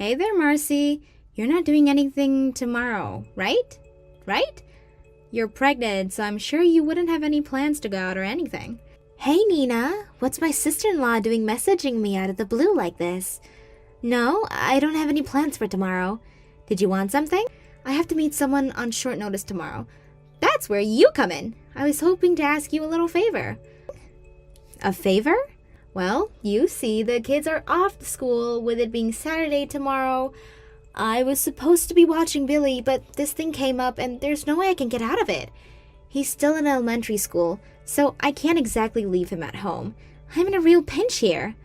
Hey there, Marcy. You're not doing anything tomorrow, right? Right? You're pregnant, so I'm sure you wouldn't have any plans to go out or anything. Hey Nina, what's my sister-in-law doing messaging me out of the blue like this? No, I don't have any plans for tomorrow. Did you want something? I have to meet someone on short notice tomorrow. That's where you come in. I was hoping to ask you a little favor. A favor? Well, you see, the kids are off to school with it being Saturday tomorrow. I was supposed to be watching Billy, but this thing came up and there's no way I can get out of it. He's still in elementary school, so I can't exactly leave him at home. I'm in a real pinch here.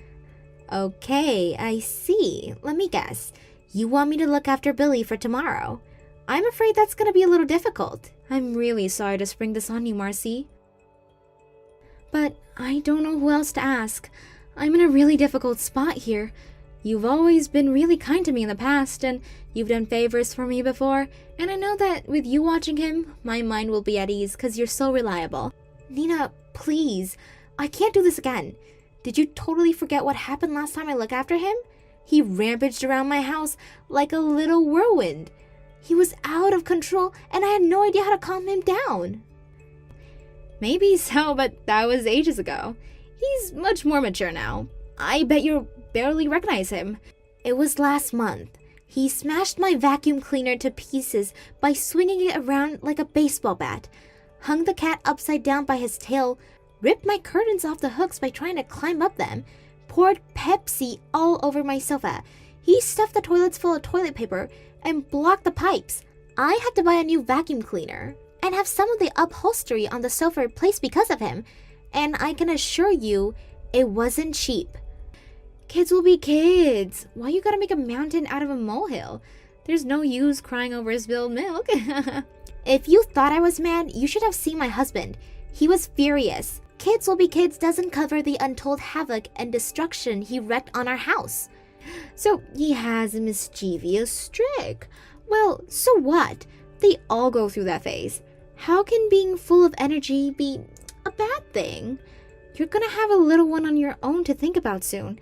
Okay, I see. Let me guess. You want me to look after Billy for tomorrow? I'm afraid that's gonna be a little difficult. I'm really sorry to spring this on you, Marcy. But I don't know who else to ask. I'm in a really difficult spot here. You've always been really kind to me in the past, and you've done favors for me before, and I know that with you watching him, my mind will be at ease because you're so reliable. Nina, please. I can't do this again. Did you totally forget what happened last time I looked after him? He rampaged around my house like a little whirlwind. He was out of control, and I had no idea how to calm him down. Maybe so, but that was ages ago. He's much more mature now. I bet you barely recognize him. It was last month. He smashed my vacuum cleaner to pieces by swinging it around like a baseball bat, hung the cat upside down by his tail, ripped my curtains off the hooks by trying to climb up them, poured Pepsi all over my sofa. He stuffed the toilets full of toilet paper and blocked the pipes. I had to buy a new vacuum cleaner and have some of the upholstery on the sofa replaced because of him. And I can assure you, it wasn't cheap. Kids will be kids. Why you gotta make a mountain out of a molehill? There's no use crying over spilled milk. If you thought I was mad, you should have seen my husband. He was furious. Kids will be kids doesn't cover the untold havoc and destruction he wreaked on our house. So he has a mischievous streak. Well, so what? They all go through that phase. How can being full of energy be a bad thing? You're gonna have a little one on your own to think about soon.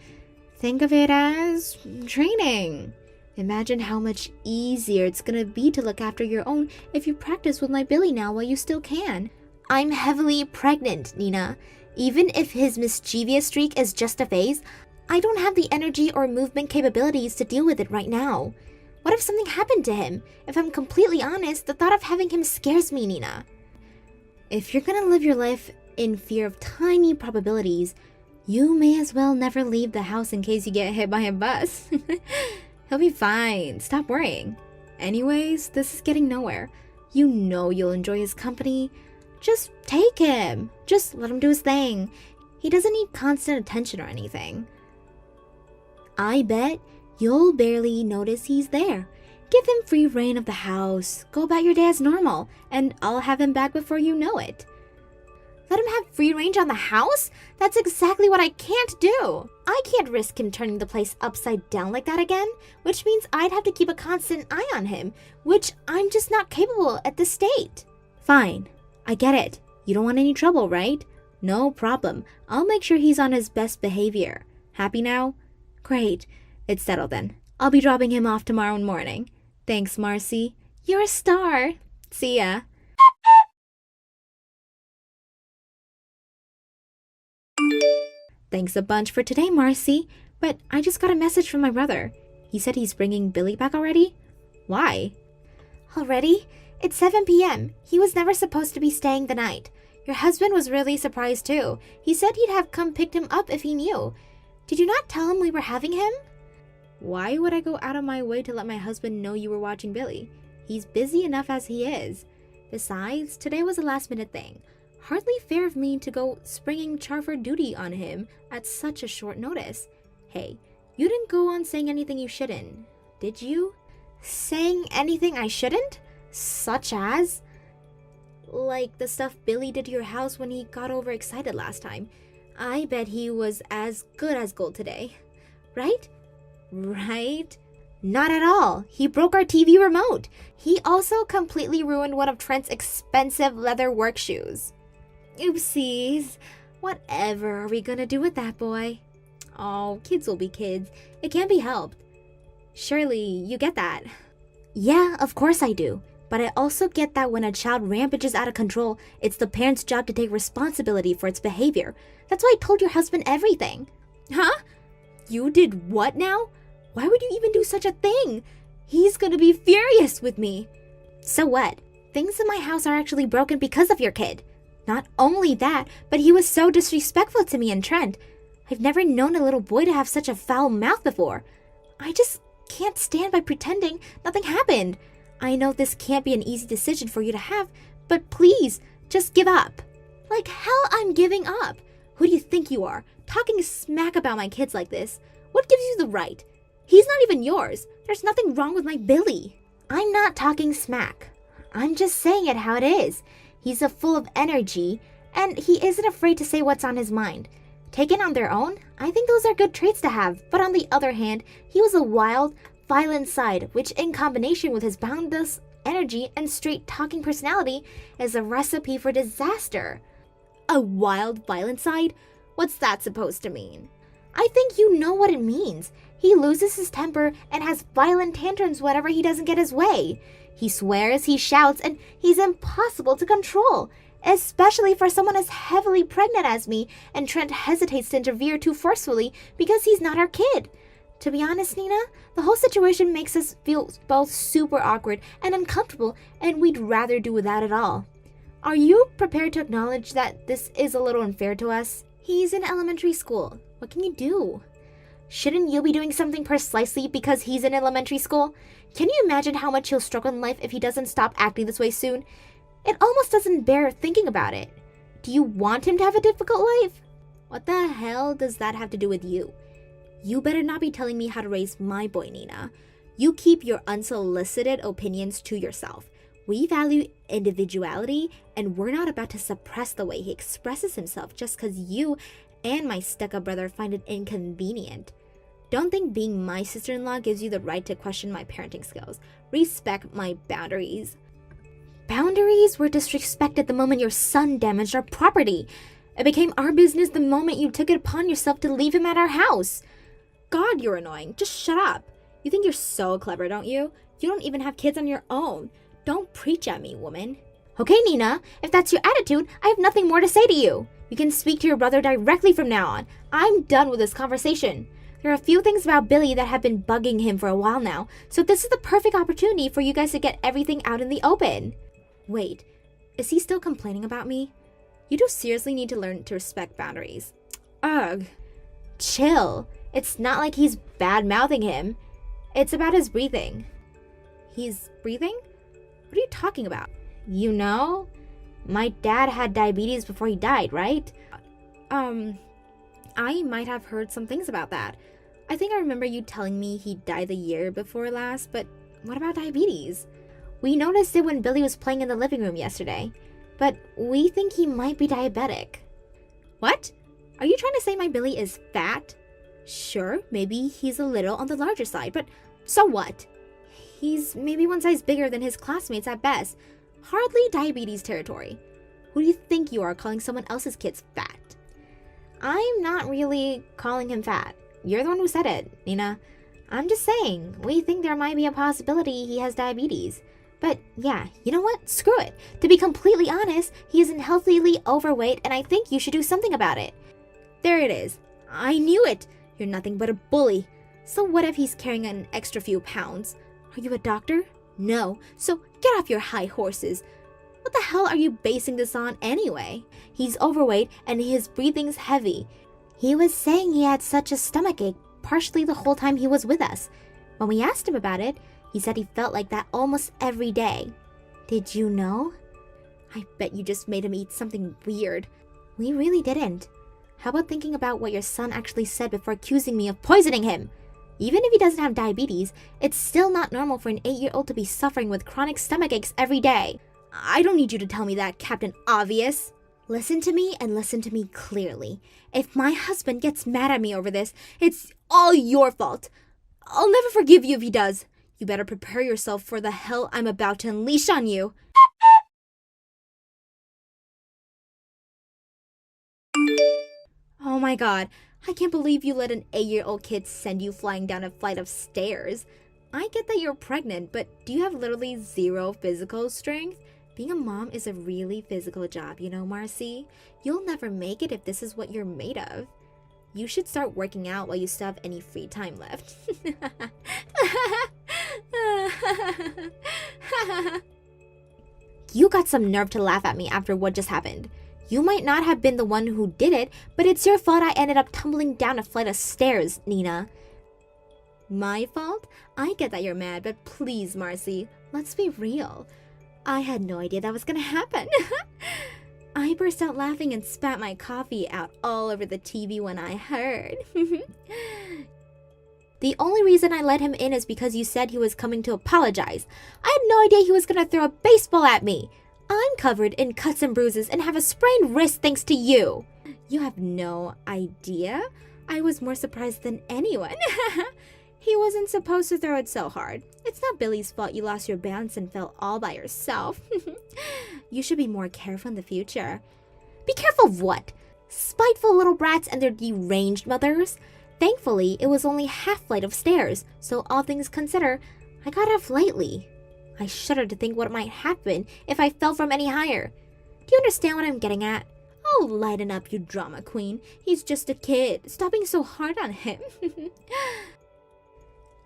Think of it as training. Imagine how much easier it's gonna be to look after your own if you practice with my Billy now while you still can. I'm heavily pregnant, Nina. Even if his mischievous streak is just a phase, I don't have the energy or movement capabilities to deal with it right now. What if something happened to him? If I'm completely honest, the thought of having him scares me, Nina. If you're gonna live your life in fear of tiny probabilities, you may as well never leave the house in case you get hit by a bus. He'll be fine. Stop worrying. Anyways, this is getting nowhere. You know you'll enjoy his company. Just take him. Just let him do his thing. He doesn't need constant attention or anything. I bet you'll barely notice he's there. Give him free reign of the house. Go about your day as normal, and I'll have him back before you know it. Let him have free range on the house? That's exactly what I can't do. I can't risk him turning the place upside down like that again, which means I'd have to keep a constant eye on him, which I'm just not capable at this state. Fine. I get it. You don't want any trouble, right? No problem. I'll make sure he's on his best behavior. Happy now? Great. It's settled then. I'll be dropping him off tomorrow morning. Thanks, Marcy. You're a star. See ya. Thanks a bunch for today, Marcy. But I just got a message from my brother. He said he's bringing Billy back already? Why? Already? It's 7 p.m. He was never supposed to be staying the night. Your husband was really surprised too. He said he'd have come picked him up if he knew. Did you not tell him we were having him? Why would I go out of my way to let my husband know you were watching Billy? He's busy enough as he is. Besides, today was a last-minute thing. Hardly fair of me to go springing Charford duty on him at such a short notice. Hey, you didn't go on saying anything you shouldn't, did you? Saying anything I shouldn't? Such as? Like the stuff Billy did to your house when he got overexcited last time. I bet he was as good as gold today. Right? Right? Not at all. He broke our TV remote. He also completely ruined one of Trent's expensive leather work shoes. Oopsies. Whatever are we gonna do with that boy? Oh, kids will be kids. It can't be helped. Surely you get that. Yeah, of course I do. But I also get that when a child rampages out of control, it's the parent's job to take responsibility for its behavior. That's why I told your husband everything. Huh? You did what now? Why would you even do such a thing? He's gonna be furious with me. So what? Things in my house are actually broken because of your kid. Not only that, but he was so disrespectful to me and Trent. I've never known a little boy to have such a foul mouth before. I just can't stand by pretending nothing happened. I know this can't be an easy decision for you to have, but please, just give up. Like hell I'm giving up. Who do you think you are, talking smack about my kids like this? What gives you the right? He's not even yours. There's nothing wrong with my Billy. I'm not talking smack. I'm just saying it how it is. He's full of energy, and he isn't afraid to say what's on his mind. Taken on their own, I think those are good traits to have, but on the other hand, he was a wild, violent side, which in combination with his boundless energy and straight-talking personality is a recipe for disaster. A wild, violent side? What's that supposed to mean? I think you know what it means. He loses his temper and has violent tantrums whenever he doesn't get his way. He swears, he shouts, and he's impossible to control, especially for someone as heavily pregnant as me, and Trent hesitates to interfere too forcefully because he's not our kid. To be honest, Nina, the whole situation makes us feel both super awkward and uncomfortable, and we'd rather do without it all. Are you prepared to acknowledge that this is a little unfair to us? He's in elementary school. What can you do? Shouldn't you be doing something precisely because he's in elementary school? Can you imagine how much he'll struggle in life if he doesn't stop acting this way soon? It almost doesn't bear thinking about it. Do you want him to have a difficult life? What the hell does that have to do with you? You better not be telling me how to raise my boy, Nina. You keep your unsolicited opinions to yourself. We value individuality, and we're not about to suppress the way he expresses himself just because you and my stuck-up brother find it inconvenient. Don't think being my sister-in-law gives you the right to question my parenting skills. Respect my boundaries. Boundaries were disrespected the moment your son damaged our property. It became our business the moment you took it upon yourself to leave him at our house. God, you're annoying. Just shut up. You think you're so clever, don't you? You don't even have kids on your own. Don't preach at me, woman. Okay, Nina, if that's your attitude, I have nothing more to say to you. You can speak to your brother directly from now on. I'm done with this conversation. There are a few things about Billy that have been bugging him for a while now, so this is the perfect opportunity for you guys to get everything out in the open. Wait, is he still complaining about me? You do seriously need to learn to respect boundaries. Ugh. Chill. It's not like he's bad-mouthing him. It's about his breathing. He's breathing? What are you talking about? You know? My dad had diabetes before he died, right? I might have heard some things about that. I think I remember you telling me he died the year before last, but what about diabetes? We noticed it when Billy was playing in the living room yesterday, but we think he might be diabetic. What? Are you trying to say my Billy is fat? Sure, maybe he's a little on the larger side, but so what? He's maybe one size bigger than his classmates at best. Hardly diabetes territory. Who do you think you are calling someone else's kids fat? I'm not really calling him fat. You're the one who said it, Nina. I'm just saying, we think there might be a possibility he has diabetes. But yeah, you know what? Screw it. To be completely honest, he isn't healthily overweight, and I think you should do something about it. There it is. I knew it. You're nothing but a bully. So what if he's carrying an extra few pounds? Are you a doctor? No. So get off your high horses. What the hell are you basing this on anyway? He's overweight and his breathing's heavy. He was saying he had such a stomachache partially the whole time he was with us. When we asked him about it, he said he felt like that almost every day. Did you know? I bet you just made him eat something weird. We really didn't. How about thinking about what your son actually said before accusing me of poisoning him? Even if he doesn't have diabetes, it's still not normal for an 8-year-old to be suffering with chronic stomachaches every day. I don't need you to tell me that, Captain Obvious. Listen to me and listen to me clearly. If my husband gets mad at me over this, it's all your fault. I'll never forgive you if he does. You better prepare yourself for the hell I'm about to unleash on you. Oh my god, I can't believe you let an 8-year-old kid send you flying down a flight of stairs. I get that you're pregnant, but do you have literally zero physical strength? Being a mom is a really physical job, you know, Marcy. You'll never make it if this is what you're made of. You should start working out while you still have any free time left. You got some nerve to laugh at me after what just happened. You might not have been the one who did it, but it's your fault I ended up tumbling down a flight of stairs, Nina. My fault? I get that you're mad, but please, Marcy, let's be real. I had no idea that was gonna happen. I burst out laughing and spat my coffee out all over the TV when I heard. The only reason I let him in is because you said he was coming to apologize. I had no idea he was gonna throw a baseball at me. I'm covered in cuts and bruises and have a sprained wrist thanks to you. You have no idea? I was more surprised than anyone. He wasn't supposed to throw it so hard. It's not Billy's fault you lost your balance and fell all by yourself. You should be more careful in the future. Be careful of what? Spiteful little brats and their deranged mothers? Thankfully, it was only half flight of stairs, so all things considered, I got off lightly. I shudder to think what might happen if I fell from any higher. Do you understand what I'm getting at? Oh, lighten up, you drama queen. He's just a kid. Stop being so hard on him.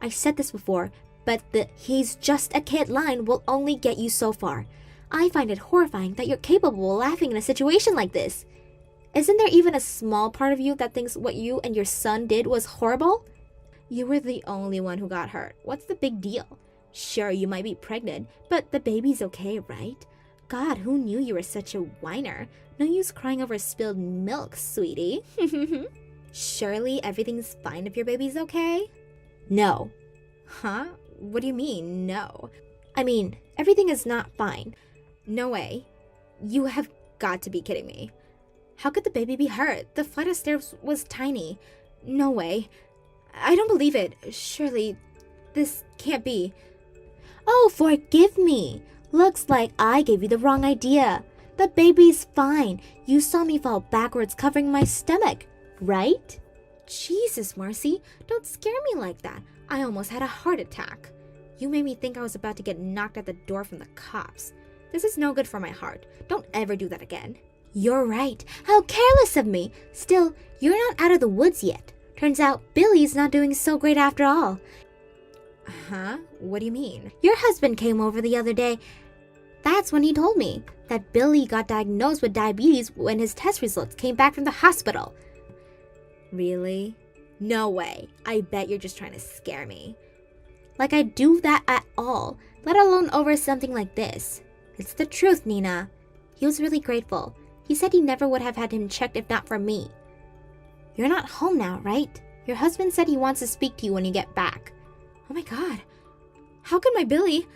I said this before, but the "he's just a kid" line will only get you so far. I find it horrifying that you're capable of laughing in a situation like this. Isn't there even a small part of you that thinks what you and your son did was horrible? You were the only one who got hurt. What's the big deal? Sure, you might be pregnant, but the baby's okay, right? God, who knew you were such a whiner? No use crying over spilled milk, sweetie. Surely everything's fine if your baby's okay? No. Huh? What do you mean, no? I mean, everything is not fine. No way. You have got to be kidding me. How could the baby be hurt? The flight of stairs was tiny. No way. I don't believe it. Surely, this can't be. Oh, forgive me. Looks like I gave you the wrong idea. The baby's fine. You saw me fall backwards covering my stomach, right? Jesus, Marcy, don't scare me like that. I almost had a heart attack. You made me think I was about to get knocked at the door from the cops. This is no good for my heart. Don't ever do that again. You're right. How careless of me. Still, you're not out of the woods yet. Turns out Billy's not doing so great after all. Huh? What do you mean? Your husband came over the other day. That's when he told me that Billy got diagnosed with diabetes when his test results came back from the hospital. Really? No way. I bet you're just trying to scare me. Like I'd do that at all, let alone over something like this. It's the truth, Nina. He was really grateful. He said he never would have had him checked if not for me. You're not home now, right? Your husband said he wants to speak to you when you get back. Oh my God. How could my Billy?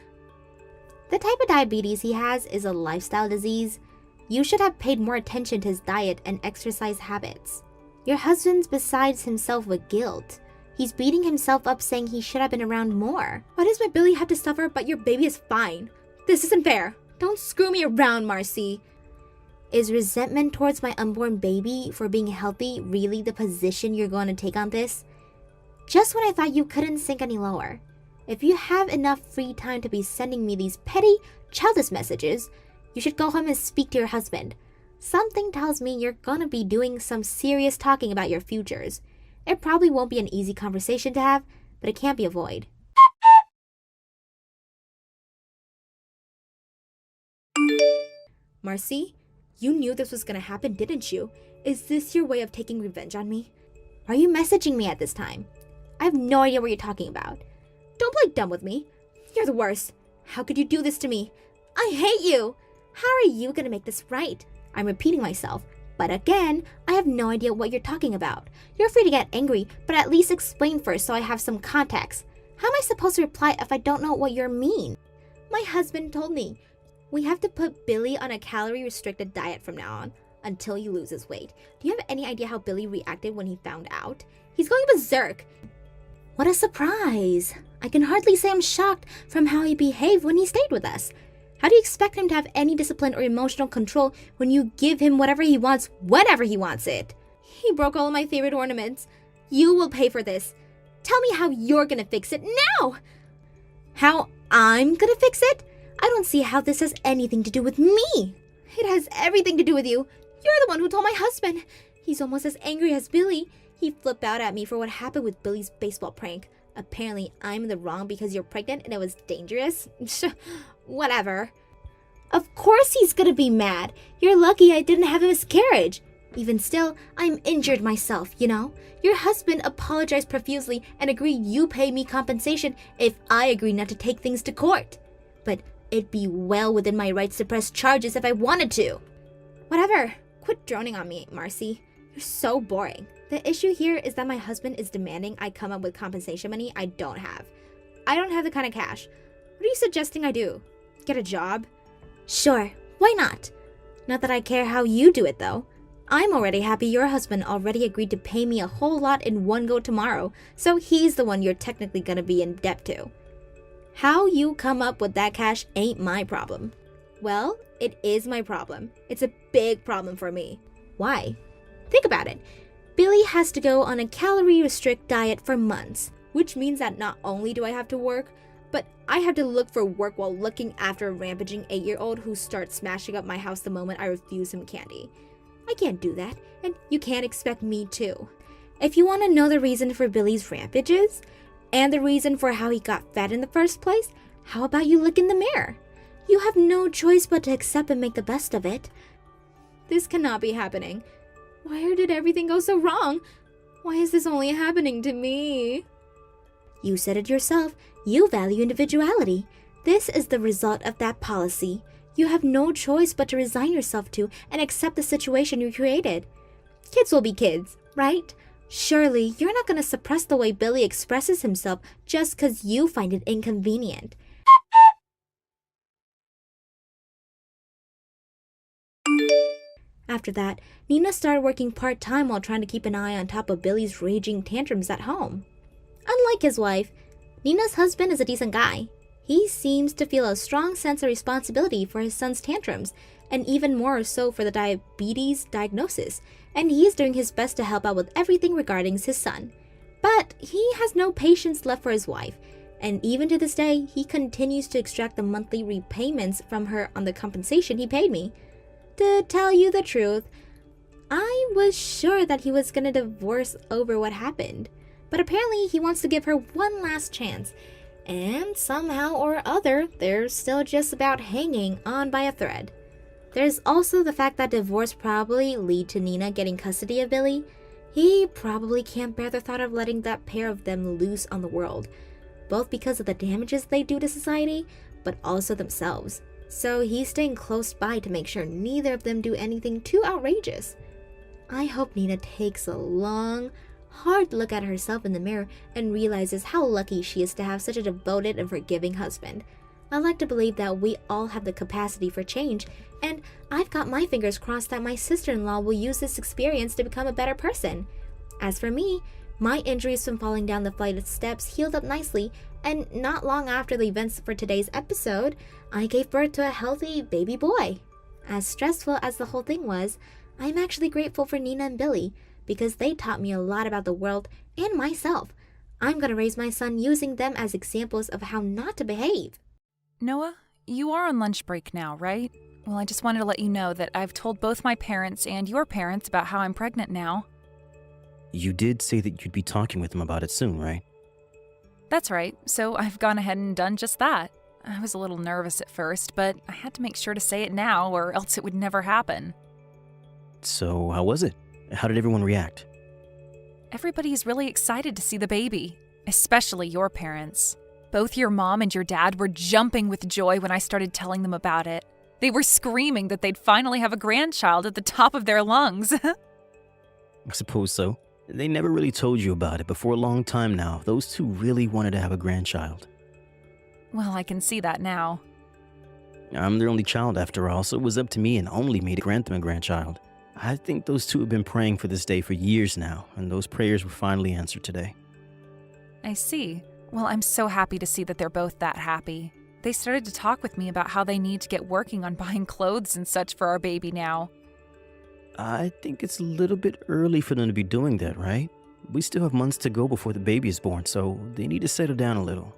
The type of diabetes he has is a lifestyle disease. You should have paid more attention to his diet and exercise habits. Your husband's besides himself with guilt. He's beating himself up saying he should have been around more. Why does my Billy have to suffer but your baby is fine? This isn't fair. Don't screw me around, Marcy. Is resentment towards my unborn baby for being healthy really the position you're going to take on this? Just when I thought you couldn't sink any lower. If you have enough free time to be sending me these petty, childish messages, you should go home and speak to your husband. Something tells me you're gonna be doing some serious talking about your futures. It probably won't be an easy conversation to have, but it can't be avoided. Marcy, you knew this was gonna happen, didn't you? Is this your way of taking revenge on me? Are you messaging me at this time? I have no idea what you're talking about. Don't play dumb with me. You're the worst. How could you do this to me? I hate you. How are you gonna make this right? I'm repeating myself, but again, I have no idea what you're talking about. You're free to get angry, but at least explain first so I have some context. How am I supposed to reply if I don't know what you mean? My husband told me we have to put Billy on a calorie-restricted diet from now on until he loses weight. Do you have any idea how Billy reacted when he found out? He's going berserk. What a surprise. I can hardly say I'm shocked from how he behaved when he stayed with us. How do you expect him to have any discipline or emotional control when you give him whatever he wants, whenever he wants it? He broke all of my favorite ornaments. You will pay for this. Tell me how you're gonna fix it now! How I'm gonna fix it? I don't see how this has anything to do with me. It has everything to do with you. You're the one who told my husband. He's almost as angry as Billy. He flipped out at me for what happened with Billy's baseball prank. Apparently, I'm in the wrong because you're pregnant and it was dangerous. Whatever. Of course he's gonna be mad. You're lucky I didn't have a miscarriage. Even still, I'm injured myself, you know? Your husband apologized profusely and agreed you pay me compensation if I agree not to take things to court. But it'd be well within my rights to press charges if I wanted to. Whatever. Quit droning on me, Marcy. You're so boring. The issue here is that my husband is demanding I come up with compensation money I don't have. I don't have the kind of cash. What are you suggesting I do? Get a job? Sure, why not? Not that I care how you do it, though. I'm already happy your husband already agreed to pay me a whole lot in one go tomorrow, so he's the one you're technically gonna be in debt to. How you come up with that cash ain't my problem. Well, it is my problem. It's a big problem for me. Why? Think about it. Billy has to go on a calorie-restrict diet for months, which means that not only do I have to work, but I have to look for work while looking after a rampaging 8-year-old who starts smashing up my house the moment I refuse him candy. I can't do that, and you can't expect me to. If you want to know the reason for Billy's rampages, and the reason for how he got fat in the first place, how about you look in the mirror? You have no choice but to accept and make the best of it. This cannot be happening. Why did everything go so wrong? Why is this only happening to me? You said it yourself. You value individuality. This is the result of that policy. You have no choice but to resign yourself to and accept the situation you created. Kids will be kids, right? Surely you're not going to suppress the way Billy expresses himself just because you find it inconvenient. After that, Nina started working part-time while trying to keep an eye on top of Billy's raging tantrums at home. Unlike his wife, Nina's husband is a decent guy. He seems to feel a strong sense of responsibility for his son's tantrums, and even more so for the diabetes diagnosis, and he is doing his best to help out with everything regarding his son. But he has no patience left for his wife, and even to this day, he continues to extract the monthly repayments from her on the compensation he paid me. To tell you the truth, I was sure that he was gonna divorce over what happened, but apparently he wants to give her one last chance, and somehow or other, they're still just about hanging on by a thread. There's also the fact that divorce probably lead to Nina getting custody of Billy. He probably can't bear the thought of letting that pair of them loose on the world, both because of the damages they do to society, but also themselves. So he's staying close by to make sure neither of them do anything too outrageous. I hope Nina takes a long, hard look at herself in the mirror and realizes how lucky she is to have such a devoted and forgiving husband. I like to believe that we all have the capacity for change, and I've got my fingers crossed that my sister-in-law will use this experience to become a better person. As for me, my injuries from falling down the flight of steps healed up nicely, and not long after the events for today's episode, I gave birth to a healthy baby boy. As stressful as the whole thing was, I'm actually grateful for Nina and Billy, because they taught me a lot about the world and myself. I'm gonna raise my son using them as examples of how not to behave. Noah, you are on lunch break now, right? Well, I just wanted to let you know that I've told both my parents and your parents about how I'm pregnant now. You did say that you'd be talking with them about it soon, right? That's right, so I've gone ahead and done just that. I was a little nervous at first, but I had to make sure to say it now or else it would never happen. So, how was it? How did everyone react? Everybody's really excited to see the baby, especially your parents. Both your mom and your dad were jumping with joy when I started telling them about it. They were screaming that they'd finally have a grandchild at the top of their lungs. I suppose so. They never really told you about it, but for a long time now, those two really wanted to have a grandchild. Well, I can see that now. I'm their only child after all, so it was up to me and only me to grant them a grandchild. I think those two have been praying for this day for years now, and those prayers were finally answered today. I see. Well, I'm so happy to see that they're both that happy. They started to talk with me about how they need to get working on buying clothes and such for our baby now. I think it's a little bit early for them to be doing that, right? We still have months to go before the baby is born, so they need to settle down a little.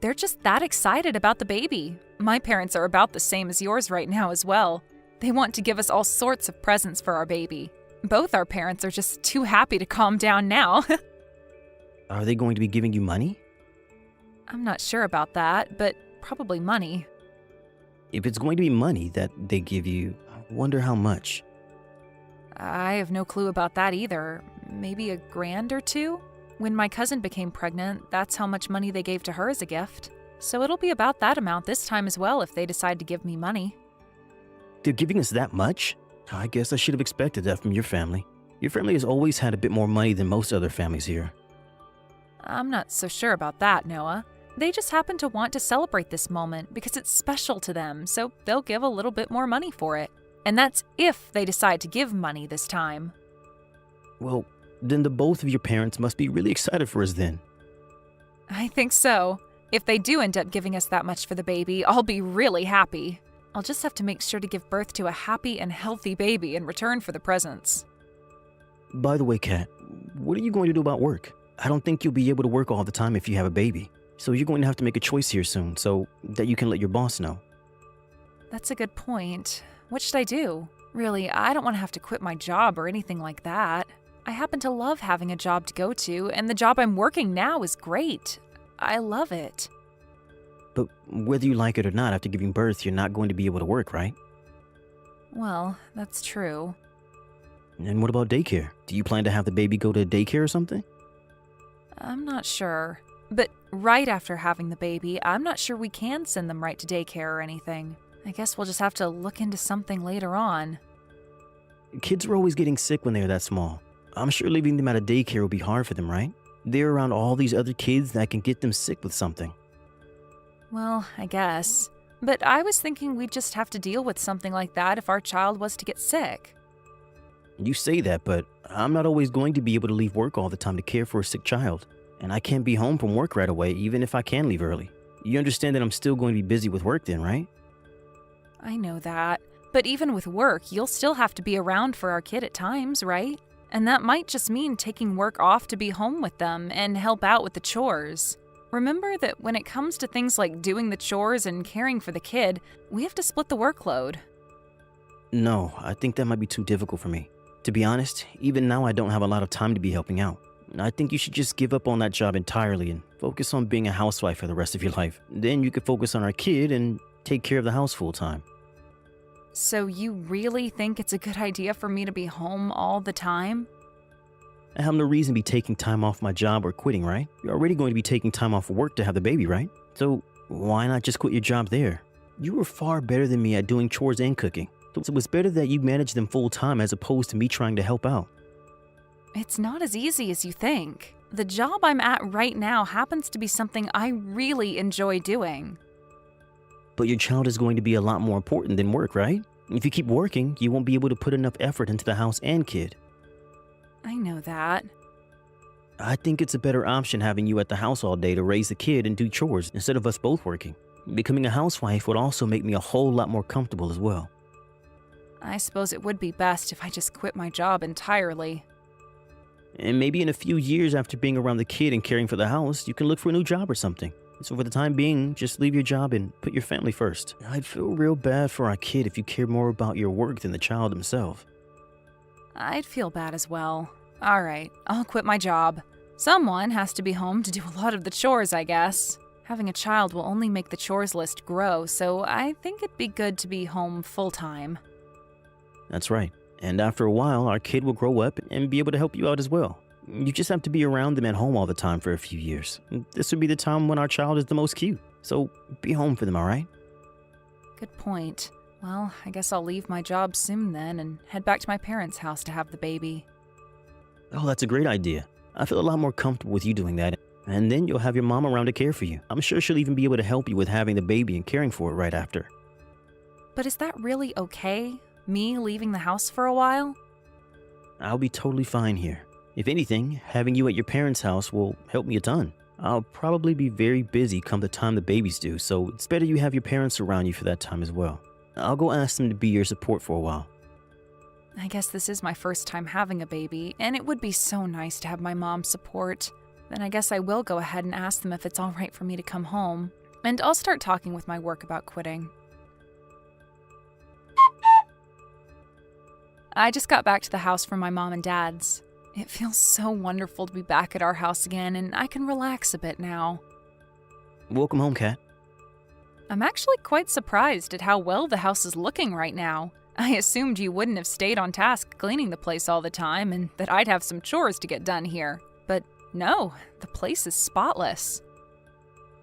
They're just that excited about the baby. My parents are about the same as yours right now as well. They want to give us all sorts of presents for our baby. Both our parents are just too happy to calm down now. Are they going to be giving you money? I'm not sure about that, but probably money. If it's going to be money that they give you, I wonder how much. I have no clue about that either. Maybe $1,000 or $2? When my cousin became pregnant, that's how much money they gave to her as a gift. So it'll be about that amount this time as well if they decide to give me money. They're giving us that much? I guess I should have expected that from your family. Your family has always had a bit more money than most other families here. I'm not so sure about that, Noah. They just happen to want to celebrate this moment because it's special to them, so they'll give a little bit more money for it. And that's if they decide to give money this time. Well, then the both of your parents must be really excited for us then. I think so. If they do end up giving us that much for the baby, I'll be really happy. I'll just have to make sure to give birth to a happy and healthy baby in return for the presents. By the way, Kat, what are you going to do about work? I don't think you'll be able to work all the time if you have a baby. So you're going to have to make a choice here soon so that you can let your boss know. That's a good point. What should I do? Really, I don't want to have to quit my job or anything like that. I happen to love having a job to go to, and the job I'm working now is great. I love it. But whether you like it or not, after giving birth, you're not going to be able to work, right? Well, that's true. And what about daycare? Do you plan to have the baby go to daycare or something? I'm not sure. But right after having the baby, I'm not sure we can send them right to daycare or anything. I guess we'll just have to look into something later on. Kids are always getting sick when they're that small. I'm sure leaving them at a daycare will be hard for them, right? They're around all these other kids that can get them sick with something. Well, I guess. But I was thinking we'd just have to deal with something like that if our child was to get sick. You say that, but I'm not always going to be able to leave work all the time to care for a sick child. And I can't be home from work right away, even if I can leave early. You understand that I'm still going to be busy with work then, right? I know that. But even with work, you'll still have to be around for our kid at times, right? And that might just mean taking work off to be home with them and help out with the chores. Remember that when it comes to things like doing the chores and caring for the kid, we have to split the workload. No, I think that might be too difficult for me. To be honest, even now I don't have a lot of time to be helping out. I think you should just give up on that job entirely and focus on being a housewife for the rest of your life. Then you could focus on our kid and take care of the house full time. So you really think it's a good idea for me to be home all the time? I have no reason to be taking time off my job or quitting, right? You're already going to be taking time off work to have the baby, right? So why not just quit your job there? You were far better than me at doing chores and cooking. So it was better that you manage them full time as opposed to me trying to help out. It's not as easy as you think. The job I'm at right now happens to be something I really enjoy doing. But your child is going to be a lot more important than work, right? If you keep working, you won't be able to put enough effort into the house and kid. I know that. I think it's a better option having you at the house all day to raise the kid and do chores instead of us both working. Becoming a housewife would also make me a whole lot more comfortable as well. I suppose it would be best if I just quit my job entirely. And maybe in a few years after being around the kid and caring for the house, you can look for a new job or something. So for the time being, just leave your job and put your family first. I'd feel real bad for our kid if you cared more about your work than the child himself. I'd feel bad as well. All right, I'll quit my job. Someone has to be home to do a lot of the chores, I guess. Having a child will only make the chores list grow, so I think it'd be good to be home full-time. That's right. And after a while, our kid will grow up and be able to help you out as well. You just have to be around them at home all the time for a few years. This would be the time when our child is the most cute. So be home for them, all right? Good point. Well, I guess I'll leave my job soon then and head back to my parents' house to have the baby. Oh, that's a great idea. I feel a lot more comfortable with you doing that. And then you'll have your mom around to care for you. I'm sure she'll even be able to help you with having the baby and caring for it right after. But is that really okay? Me leaving the house for a while? I'll be totally fine here. If anything, having you at your parents' house will help me a ton. I'll probably be very busy come the time the baby's due, so it's better you have your parents around you for that time as well. I'll go ask them to be your support for a while. I guess this is my first time having a baby, and it would be so nice to have my mom's support. Then I guess I will go ahead and ask them if it's all right for me to come home. And I'll start talking with my work about quitting. I just got back to the house from my mom and dad's. It feels so wonderful to be back at our house again, and I can relax a bit now. Welcome home, Kat. I'm actually quite surprised at how well the house is looking right now. I assumed you wouldn't have stayed on task cleaning the place all the time, and that I'd have some chores to get done here. But no, the place is spotless.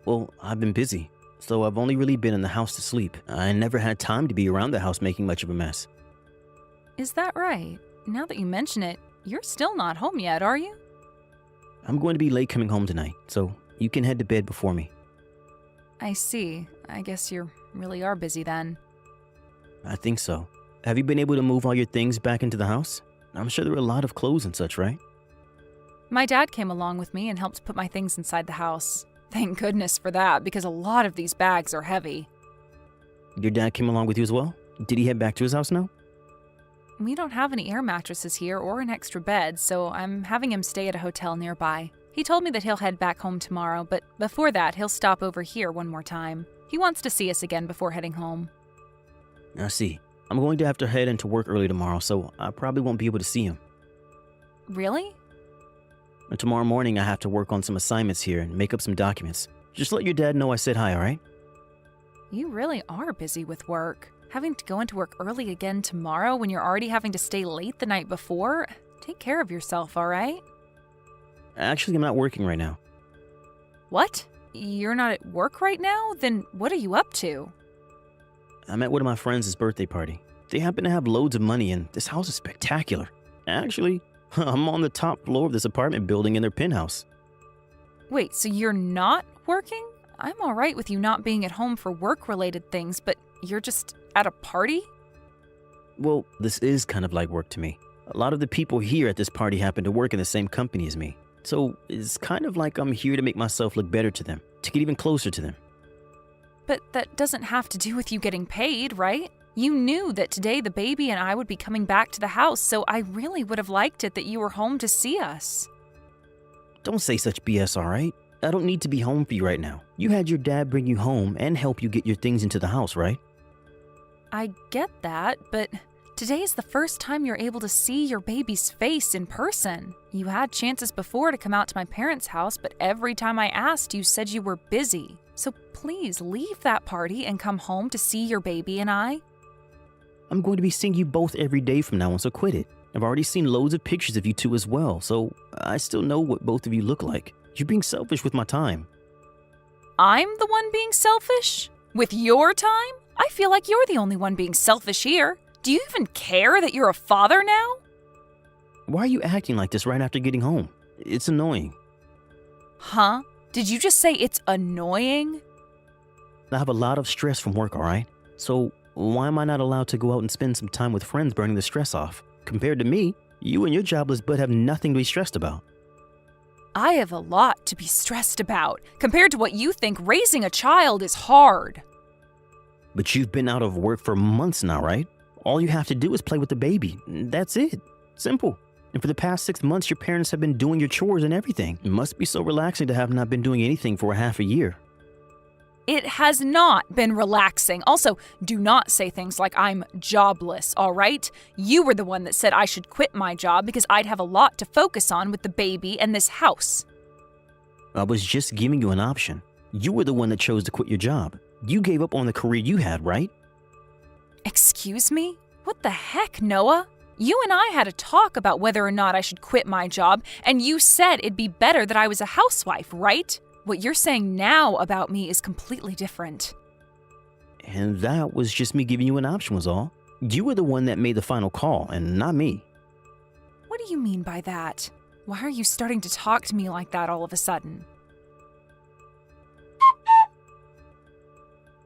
Well, I've been busy, so I've only really been in the house to sleep. I never had time to be around the house making much of a mess. Is that right? Now that you mention it, you're still not home yet, are you? I'm going to be late coming home tonight, so you can head to bed before me. I see. I guess you really are busy then. I think so. Have you been able to move all your things back into the house? I'm sure there are a lot of clothes and such, right? My dad came along with me and helped put my things inside the house. Thank goodness for that, because a lot of these bags are heavy. Your dad came along with you as well? Did he head back to his house now? We don't have any air mattresses here or an extra bed, so I'm having him stay at a hotel nearby. He told me that he'll head back home tomorrow, but before that, he'll stop over here one more time. He wants to see us again before heading home. I see. I'm going to have to head into work early tomorrow, so I probably won't be able to see him. Really? And tomorrow morning, I have to work on some assignments here and make up some documents. Just let your dad know I said hi, all right? You really are busy with work. Having to go into work early again tomorrow when you're already having to stay late the night before? Take care of yourself, all right? Actually, I'm not working right now. What? You're not at work right now? Then what are you up to? I'm at one of my friends' birthday party. They happen to have loads of money, and this house is spectacular. Actually, I'm on the top floor of this apartment building in their penthouse. Wait, so you're not working? I'm all right with you not being at home for work-related things, but you're just at a party? Well, this is kind of like work to me. A lot of the people here at this party happen to work in the same company as me. So it's kind of like I'm here to make myself look better to them, to get even closer to them. But that doesn't have to do with you getting paid, right? You knew that today the baby and I would be coming back to the house, so I really would have liked it that you were home to see us. Don't say such BS, all right? I don't need to be home for you right now. You had your dad bring you home and help you get your things into the house, right? I get that, but today is the first time you're able to see your baby's face in person. You had chances before to come out to my parents' house, but every time I asked, you said you were busy. So please leave that party and come home to see your baby and I. I'm going to be seeing you both every day from now on, so quit it. I've already seen loads of pictures of you two as well, so I still know what both of you look like. You're being selfish with my time. I'm the one being selfish? With your time? I feel like you're the only one being selfish here. Do you even care that you're a father now? Why are you acting like this right after getting home? It's annoying. Huh? Did you just say it's annoying? I have a lot of stress from work, all right? So why am I not allowed to go out and spend some time with friends burning the stress off? Compared to me, you and your jobless butt have nothing to be stressed about. I have a lot to be stressed about. Compared to what you think, raising a child is hard. But you've been out of work for months now, right? All you have to do is play with the baby. That's it. Simple. And for the past 6 months, your parents have been doing your chores and everything. It must be so relaxing to have not been doing anything for a half a year. It has not been relaxing. Also, do not say things like I'm jobless, all right? You were the one that said I should quit my job because I'd have a lot to focus on with the baby and this house. I was just giving you an option. You were the one that chose to quit your job. You gave up on the career you had, right? Excuse me? What the heck, Noah? You and I had a talk about whether or not I should quit my job, and you said it'd be better that I was a housewife, right? What you're saying now about me is completely different. And that was just me giving you an option was all. You were the one that made the final call, and not me. What do you mean by that? Why are you starting to talk to me like that all of a sudden?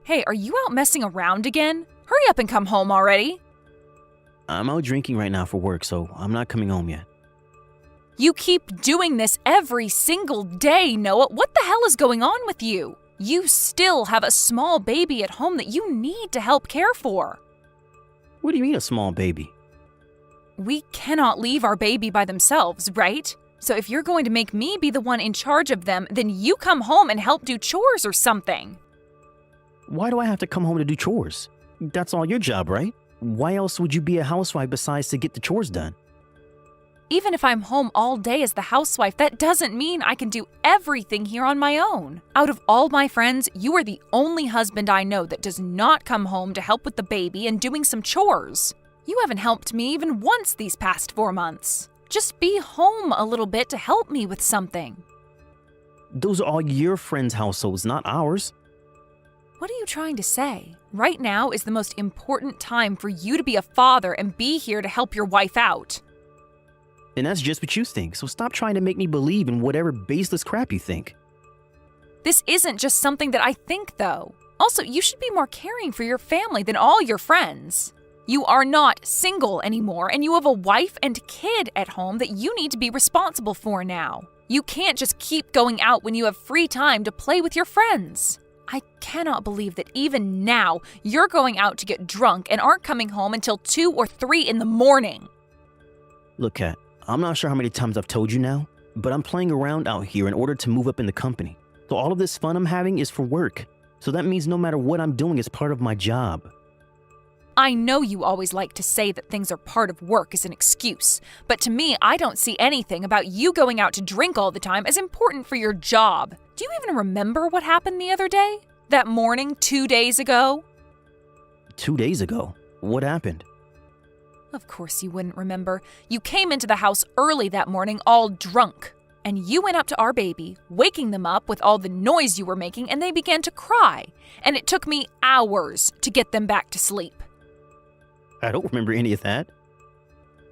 Hey, are you out messing around again? Hurry up and come home already. I'm out drinking right now for work, so I'm not coming home yet. You keep doing this every single day, Noah. What the hell is going on with you? You still have a small baby at home that you need to help care for. What do you mean a small baby? We cannot leave our baby by themselves, right? So if you're going to make me be the one in charge of them, then you come home and help do chores or something. Why do I have to come home to do chores? That's all your job, right? Why else would you be a housewife besides to get the chores done? Even if I'm home all day as the housewife, that doesn't mean I can do everything here on my own. Out of all my friends, you are the only husband I know that does not come home to help with the baby and doing some chores. You haven't helped me even once these past 4 months. Just be home a little bit to help me with something. Those are all your friends' households, not ours. What are you trying to say? Right now is the most important time for you to be a father and be here to help your wife out. And that's just what you think, so stop trying to make me believe in whatever baseless crap you think. This isn't just something that I think, though. Also, you should be more caring for your family than all your friends. You are not single anymore, and you have a wife and kid at home that you need to be responsible for now. You can't just keep going out when you have free time to play with your friends. I cannot believe that even now you're going out to get drunk and aren't coming home until 2 or 3 in the morning. Look, Kat, I'm not sure how many times I've told you now, but I'm playing around out here in order to move up in the company. So all of this fun I'm having is for work. So that means no matter what I'm doing is part of my job. I know you always like to say that things are part of work as an excuse, but to me, I don't see anything about you going out to drink all the time as important for your job. Do you even remember what happened the other day? That morning 2 days ago? 2 days ago? What happened? Of course you wouldn't remember. You came into the house early that morning all drunk. And you went up to our baby, waking them up with all the noise you were making, and they began to cry. And it took me hours to get them back to sleep. I don't remember any of that.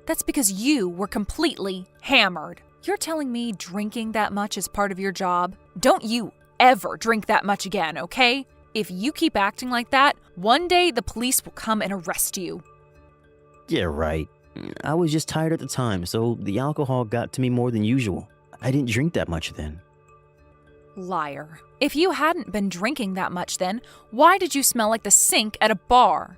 That's because you were completely hammered. You're telling me drinking that much is part of your job? Don't you ever drink that much again, okay? If you keep acting like that, one day the police will come and arrest you. Yeah, right. I was just tired at the time, so the alcohol got to me more than usual. I didn't drink that much then. Liar. If you hadn't been drinking that much then, why did you smell like the sink at a bar?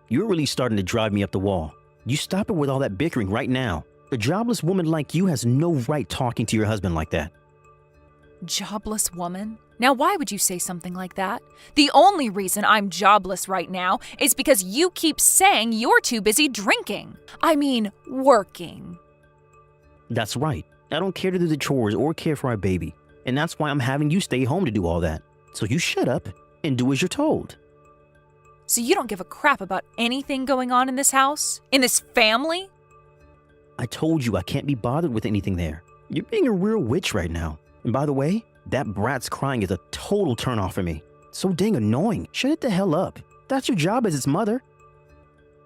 You're really starting to drive me up the wall. You stop it with all that bickering right now. A jobless woman like you has no right talking to your husband like that. Jobless woman? Now why would you say something like that? The only reason I'm jobless right now is because you keep saying you're too busy drinking. I mean, working. That's right. I don't care to do the chores or care for our baby. And that's why I'm having you stay home to do all that. So you shut up and do as you're told. So you don't give a crap about anything going on in this house? In this family? I told you I can't be bothered with anything there. You're being a real witch right now. And by the way, that brat's crying is a total turnoff for me. So dang annoying. Shut it the hell up. That's your job as its mother.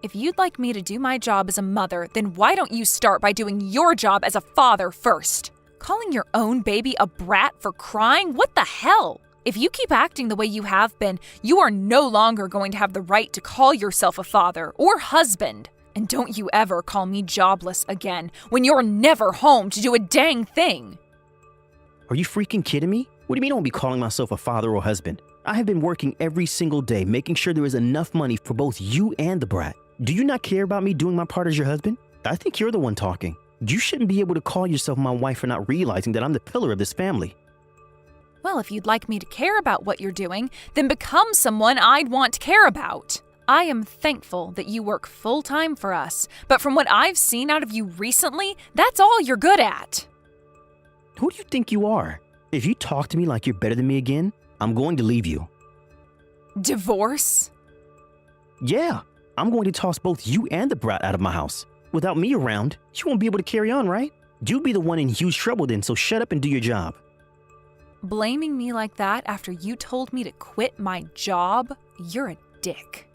If you'd like me to do my job as a mother, then why don't you start by doing your job as a father first? Calling your own baby a brat for crying? What the hell? If you keep acting the way you have been, you are no longer going to have the right to call yourself a father or husband. And don't you ever call me jobless again when you're never home to do a dang thing. Are you freaking kidding me? What do you mean I won't be calling myself a father or husband? I have been working every single day, making sure there is enough money for both you and the brat. Do you not care about me doing my part as your husband? I think you're the one talking. You shouldn't be able to call yourself my wife for not realizing that I'm the pillar of this family. Well, if you'd like me to care about what you're doing, then become someone I'd want to care about. I am thankful that you work full-time for us, but from what I've seen out of you recently, that's all you're good at. Who do you think you are? If you talk to me like you're better than me again, I'm going to leave you. Divorce? Yeah, I'm going to toss both you and the brat out of my house. Without me around, you won't be able to carry on, right? You'll be the one in huge trouble then, so shut up and do your job. Blaming me like that after you told me to quit my job? You're a dick.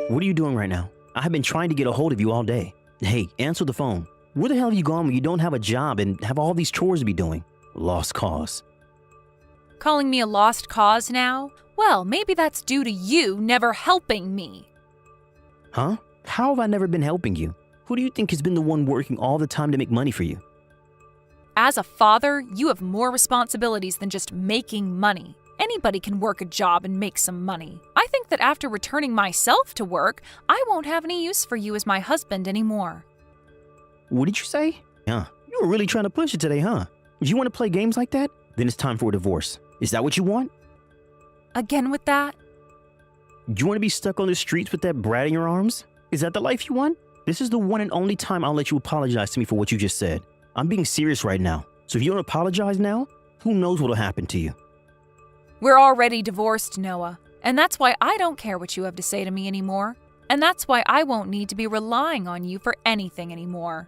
What are you doing right now? I have been trying to get a hold of you all day. Hey, answer the phone. Where the hell have you gone when you don't have a job and have all these chores to be doing? Lost cause. Calling me a lost cause now? Well, maybe that's due to you never helping me. Huh? How have I never been helping you? Who do you think has been the one working all the time to make money for you? As a father, you have more responsibilities than just making money. Anybody can work a job and make some money. I think that after returning myself to work, I won't have any use for you as my husband anymore. What did you say? Huh? You were really trying to push it today, huh? If you want to play games like that, then it's time for a divorce. Is that what you want? Again with that? Do you want to be stuck on the streets with that brat in your arms? Is that the life you want? This is the one and only time I'll let you apologize to me for what you just said. I'm being serious right now. So if you don't apologize now, who knows what'll happen to you? We're already divorced, Noah. And that's why I don't care what you have to say to me anymore. And that's why I won't need to be relying on you for anything anymore.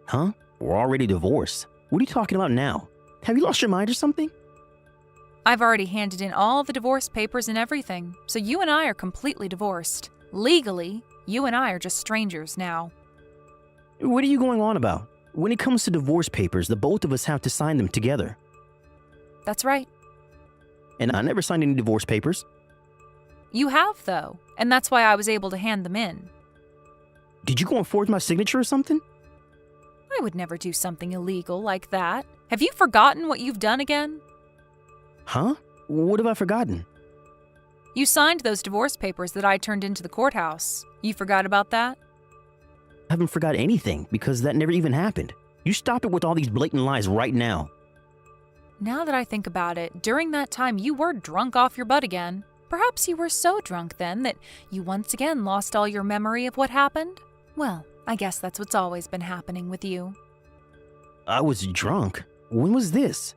Huh? We're already divorced. What are you talking about now? Have you lost your mind or something? I've already handed in all the divorce papers and everything, so you and I are completely divorced. Legally, you and I are just strangers now. What are you going on about? When it comes to divorce papers, the both of us have to sign them together. That's right. And I never signed any divorce papers. You have, though, and that's why I was able to hand them in. Did you go and forge my signature or something? I would never do something illegal like that. Have you forgotten what you've done again? Huh? What have I forgotten? You signed those divorce papers that I turned into the courthouse. You forgot about that? I haven't forgot anything because that never even happened. You stop it with all these blatant lies right now. Now that I think about it, during that time you were drunk off your butt again. Perhaps you were so drunk then that you once again lost all your memory of what happened? Well, I guess that's what's always been happening with you. I was drunk. When was this?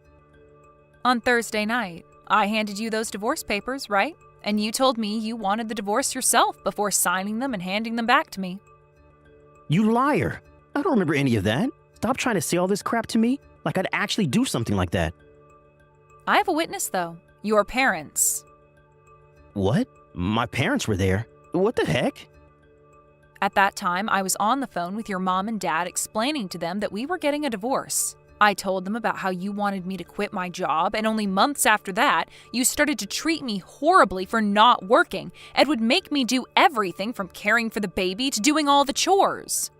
On Thursday night, I handed you those divorce papers, right? And you told me you wanted the divorce yourself before signing them and handing them back to me. You liar. I don't remember any of that. Stop trying to say all this crap to me like I'd actually do something like that. I have a witness, though. Your parents. What? My parents were there? What the heck? At that time, I was on the phone with your mom and dad explaining to them that we were getting a divorce. I told them about how you wanted me to quit my job, and only months after that, you started to treat me horribly for not working and would make me do everything from caring for the baby to doing all the chores.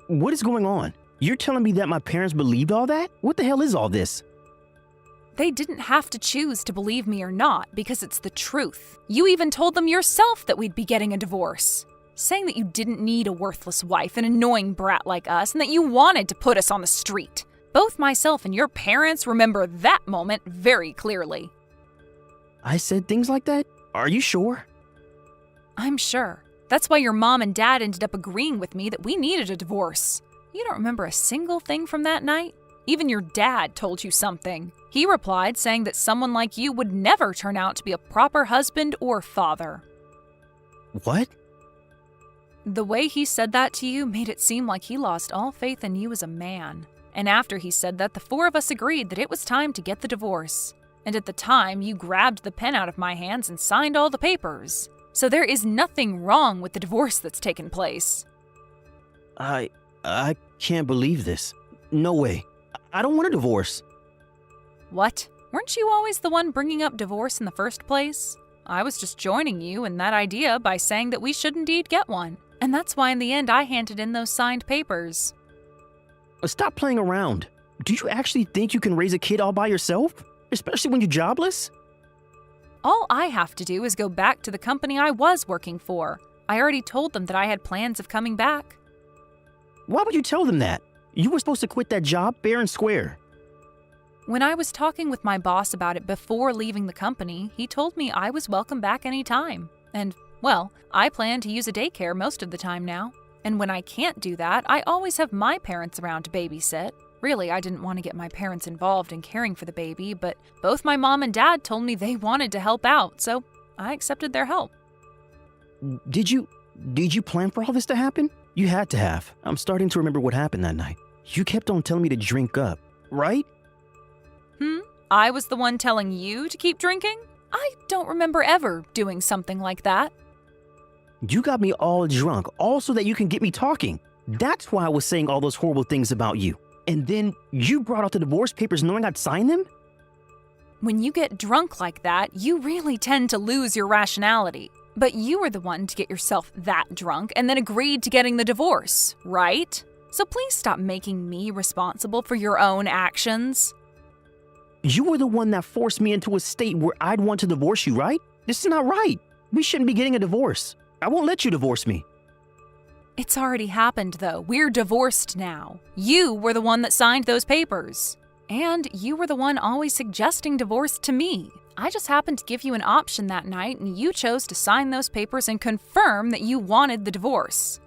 What is going on? You're telling me that my parents believed all that? What the hell is all this? They didn't have to choose to believe me or not because it's the truth. You even told them yourself that we'd be getting a divorce, saying that you didn't need a worthless wife, an annoying brat like us, and that you wanted to put us on the street. Both myself and your parents remember that moment very clearly. I said things like that? Are you sure? I'm sure. That's why your mom and dad ended up agreeing with me that we needed a divorce. You don't remember a single thing from that night? Even your dad told you something. He replied saying that someone like you would never turn out to be a proper husband or father. What? The way he said that to you made it seem like he lost all faith in you as a man. And after he said that, the four of us agreed that it was time to get the divorce. And at the time, you grabbed the pen out of my hands and signed all the papers. So there is nothing wrong with the divorce that's taken place. I can't believe this. No way. I don't want a divorce. What? Weren't you always the one bringing up divorce in the first place? I was just joining you in that idea by saying that we should indeed get one. And that's why in the end I handed in those signed papers. Stop playing around. Do you actually think you can raise a kid all by yourself? Especially when you're jobless? All I have to do is go back to the company I was working for. I already told them that I had plans of coming back. Why would you tell them that? You were supposed to quit that job fair and square. When I was talking with my boss about it before leaving the company, he told me I was welcome back anytime. And, well, I plan to use a daycare most of the time now. And when I can't do that, I always have my parents around to babysit. Really, I didn't want to get my parents involved in caring for the baby, but both my mom and dad told me they wanted to help out, so I accepted their help. Did you plan for all this to happen? You had to have. I'm starting to remember what happened that night. You kept on telling me to drink up, right? I was the one telling you to keep drinking? I don't remember ever doing something like that. You got me all drunk, all so that you can get me talking. That's why I was saying all those horrible things about you. And then you brought out the divorce papers knowing I'd sign them? When you get drunk like that, you really tend to lose your rationality. But you were the one to get yourself that drunk and then agreed to getting the divorce, right? So please stop making me responsible for your own actions. You were the one that forced me into a state where I'd want to divorce you, right? This is not right. We shouldn't be getting a divorce. I won't let you divorce me. It's already happened, though. We're divorced now. You were the one that signed those papers. And you were the one always suggesting divorce to me. I just happened to give you an option that night, and you chose to sign those papers and confirm that you wanted the divorce.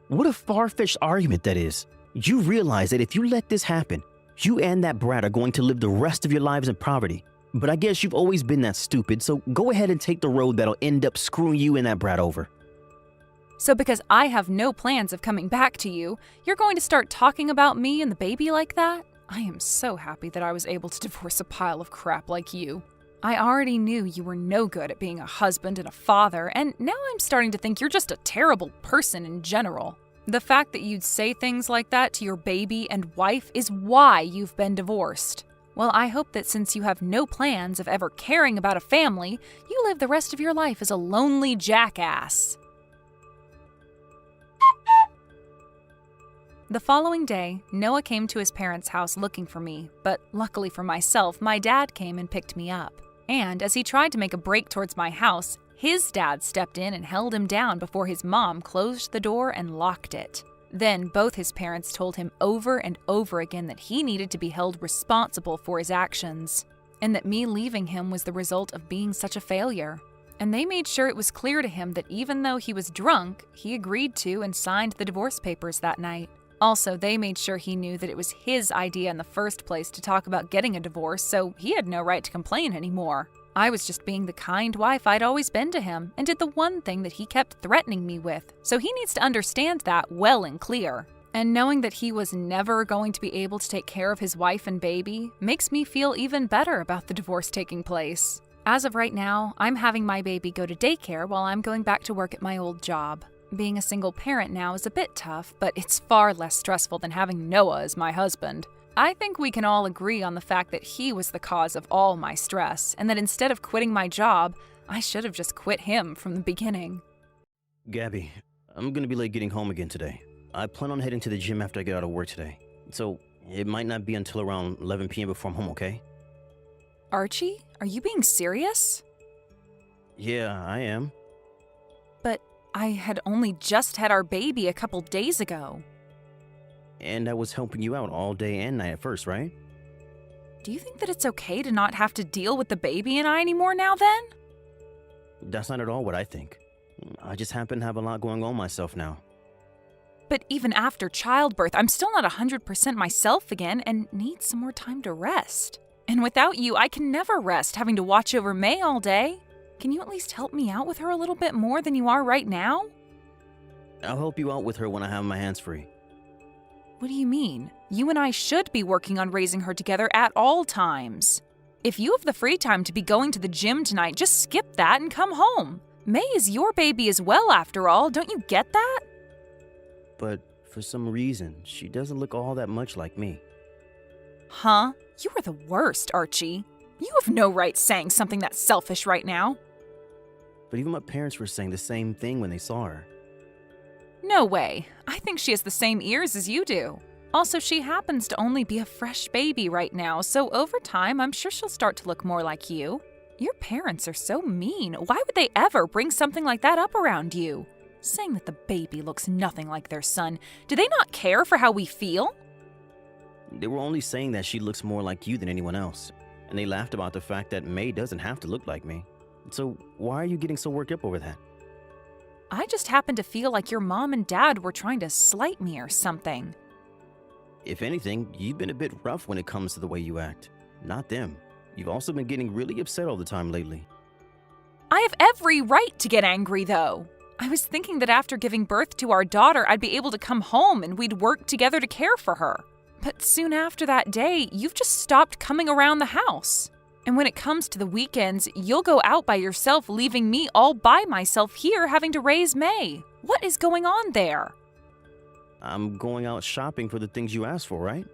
What a far-fetched argument that is. You realize that if you let this happen, you and that brat are going to live the rest of your lives in poverty. But I guess you've always been that stupid, so go ahead and take the road that'll end up screwing you and that brat over. So because I have no plans of coming back to you, you're going to start talking about me and the baby like that? I am so happy that I was able to divorce a pile of crap like you. I already knew you were no good at being a husband and a father, and now I'm starting to think you're just a terrible person in general. The fact that you'd say things like that to your baby and wife is why you've been divorced. Well, I hope that since you have no plans of ever caring about a family, you live the rest of your life as a lonely jackass. The following day, Noah came to his parents' house looking for me, but luckily for myself, my dad came and picked me up. And as he tried to make a break towards my house, his dad stepped in and held him down before his mom closed the door and locked it. Then both his parents told him over and over again that he needed to be held responsible for his actions, and that me leaving him was the result of being such a failure. And they made sure it was clear to him that even though he was drunk, he agreed to and signed the divorce papers that night. Also, they made sure he knew that it was his idea in the first place to talk about getting a divorce, so he had no right to complain anymore. I was just being the kind wife I'd always been to him and did the one thing that he kept threatening me with, so he needs to understand that well and clear. And knowing that he was never going to be able to take care of his wife and baby makes me feel even better about the divorce taking place. As of right now, I'm having my baby go to daycare while I'm going back to work at my old job. Being a single parent now is a bit tough, but it's far less stressful than having Noah as my husband. I think we can all agree on the fact that he was the cause of all my stress, and that instead of quitting my job, I should have just quit him from the beginning. Gabby, I'm gonna be late getting home again today. I plan on heading to the gym after I get out of work today. So it might not be until around 11 p.m. before I'm home, okay? Archie, are you being serious? Yeah, I am. But I had only just had our baby a couple days ago. And I was helping you out all day and night at first, right? Do you think that it's okay to not have to deal with the baby and I anymore now then? That's not at all what I think. I just happen to have a lot going on myself now. But even after childbirth, I'm still not 100% myself again and need some more time to rest. And without you, I can never rest, having to watch over May all day. Can you at least help me out with her a little bit more than you are right now? I'll help you out with her when I have my hands free. What do you mean? You and I should be working on raising her together at all times. If you have the free time to be going to the gym tonight, just skip that and come home. May is your baby as well, after all. Don't you get that? But for some reason, she doesn't look all that much like me. Huh? You are the worst, Archie. You have no right saying something that selfish right now. But even my parents were saying the same thing when they saw her. No way. I think she has the same ears as you do. Also, she happens to only be a fresh baby right now, so over time, I'm sure she'll start to look more like you. Your parents are so mean. Why would they ever bring something like that up around you? Saying that the baby looks nothing like their son. Do they not care for how we feel? They were only saying that she looks more like you than anyone else. And they laughed about the fact that May doesn't have to look like me. So why are you getting so worked up over that? I just happen to feel like your mom and dad were trying to slight me or something. If anything, you've been a bit rough when it comes to the way you act. Not them. You've also been getting really upset all the time lately. I have every right to get angry, though. I was thinking that after giving birth to our daughter, I'd be able to come home and we'd work together to care for her. But soon after that day, you've just stopped coming around the house. And when it comes to the weekends, you'll go out by yourself, leaving me all by myself here having to raise May. What is going on there? I'm going out shopping for the things you asked for, right?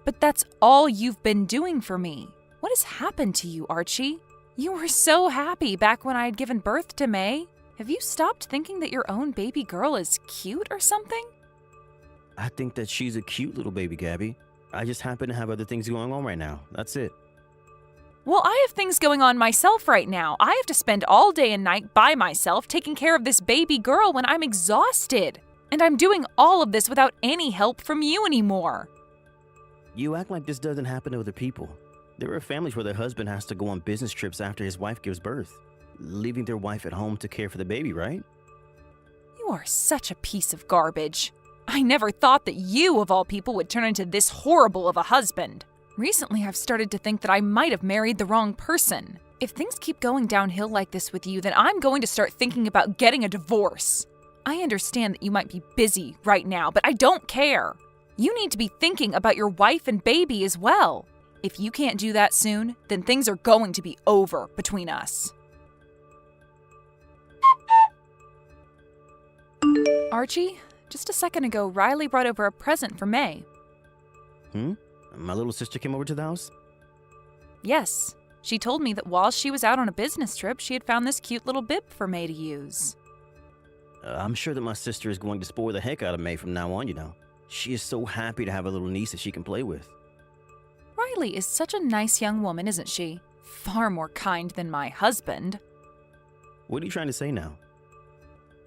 But that's all you've been doing for me. What has happened to you, Archie? You were so happy back when I had given birth to May. Have you stopped thinking that your own baby girl is cute or something? I think that she's a cute little baby, Gabby. I just happen to have other things going on right now. That's it. Well, I have things going on myself right now. I have to spend all day and night by myself taking care of this baby girl when I'm exhausted. And I'm doing all of this without any help from you anymore. You act like this doesn't happen to other people. There are families where their husband has to go on business trips after his wife gives birth, leaving their wife at home to care for the baby, right? You are such a piece of garbage. I never thought that you, of all people, would turn into this horrible of a husband. Recently, I've started to think that I might have married the wrong person. If things keep going downhill like this with you, then I'm going to start thinking about getting a divorce. I understand that you might be busy right now, but I don't care. You need to be thinking about your wife and baby as well. If you can't do that soon, then things are going to be over between us. Archie, just a second ago, Riley brought over a present for May. My little sister came over to the house? Yes, she told me that while she was out on a business trip, she had found this cute little bib for May to use. I'm sure that my sister is going to spoil the heck out of May from now on, you know. She is so happy to have a little niece that she can play with. Riley is such a nice young woman, isn't she? Far more kind than my husband. What are you trying to say now?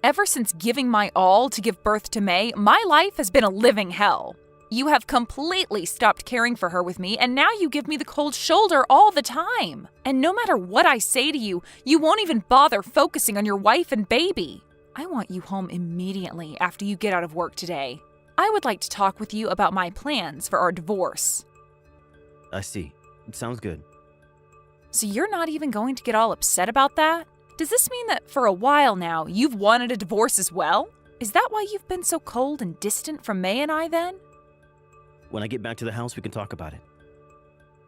Ever since giving my all to give birth to May, my life has been a living hell. You have completely stopped caring for her with me, and now you give me the cold shoulder all the time. And no matter what I say to you, you won't even bother focusing on your wife and baby. I want you home immediately after you get out of work today. I would like to talk with you about my plans for our divorce. I see. It sounds good. So you're not even going to get all upset about that? Does this mean that for a while now, you've wanted a divorce as well? Is that why you've been so cold and distant from May and I then? When I get back to the house, we can talk about it.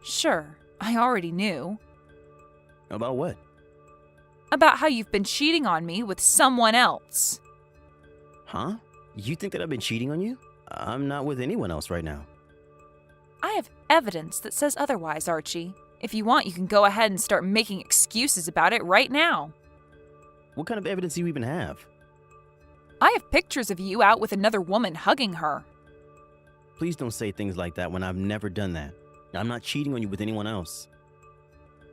Sure, I already knew. About what? About how you've been cheating on me with someone else. Huh? You think that I've been cheating on you? I'm not with anyone else right now. I have evidence that says otherwise, Archie. If you want, you can go ahead and start making excuses about it right now. What kind of evidence do you even have? I have pictures of you out with another woman hugging her. Please don't say things like that when I've never done that. I'm not cheating on you with anyone else.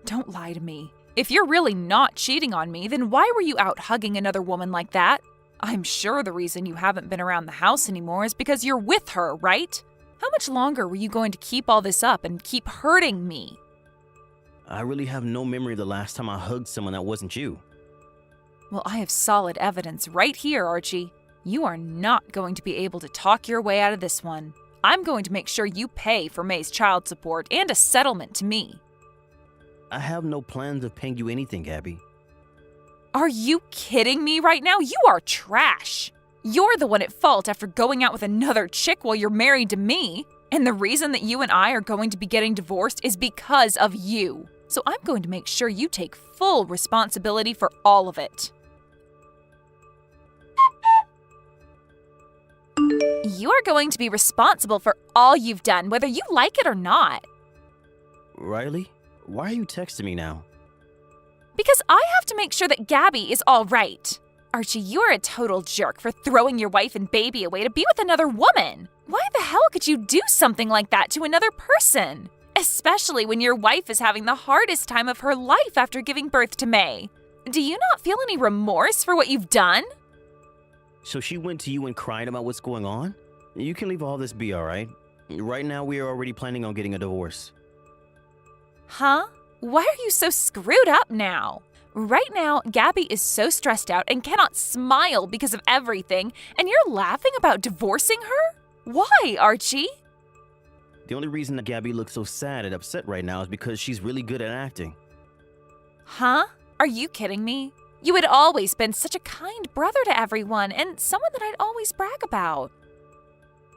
Don't lie to me. If you're really not cheating on me, then why were you out hugging another woman like that? I'm sure the reason you haven't been around the house anymore is because you're with her, right? How much longer were you going to keep all this up and keep hurting me? I really have no memory of the last time I hugged someone that wasn't you. Well, I have solid evidence right here, Archie. You are not going to be able to talk your way out of this one. I'm going to make sure you pay for May's child support and a settlement to me. I have no plans of paying you anything, Gabby. Are you kidding me right now? You are trash. You're the one at fault after going out with another chick while you're married to me. And the reason that you and I are going to be getting divorced is because of you. So I'm going to make sure you take full responsibility for all of it. You are going to be responsible for all you've done, whether you like it or not. Riley, why are you texting me now? Because I have to make sure that Gabby is all right. Archie, you're a total jerk for throwing your wife and baby away to be with another woman. Why the hell could you do something like that to another person? Especially when your wife is having the hardest time of her life after giving birth to May. Do you not feel any remorse for what you've done? So she went to you and cried about what's going on? You can leave all this be, all right? Right now, we are already planning on getting a divorce. Huh? Why are you so screwed up now? Right now, Gabby is so stressed out and cannot smile because of everything, and you're laughing about divorcing her? Why, Archie? The only reason that Gabby looks so sad and upset right now is because she's really good at acting. Huh? Are you kidding me? You had always been such a kind brother to everyone and someone that I'd always brag about.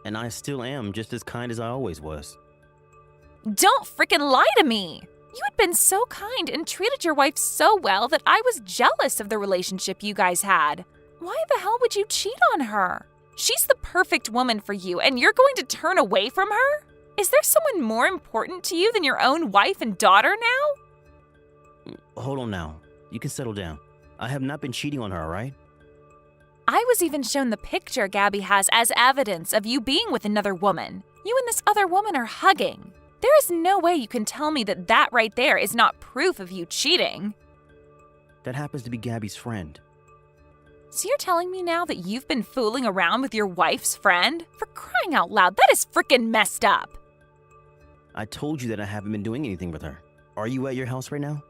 And I still am just as kind as I always was. Don't frickin' lie to me! You had been so kind and treated your wife so well that I was jealous of the relationship you guys had. Why the hell would you cheat on her? She's the perfect woman for you and you're going to turn away from her? Is there someone more important to you than your own wife and daughter now? Hold on now. You can settle down. I have not been cheating on her, all right? I was even shown the picture Gabby has as evidence of you being with another woman. You and this other woman are hugging. There is no way you can tell me that that right there is not proof of you cheating. That happens to be Gabby's friend. So you're telling me now that you've been fooling around with your wife's friend? For crying out loud, that is frickin' messed up. I told you that I haven't been doing anything with her. Are you at your house right now?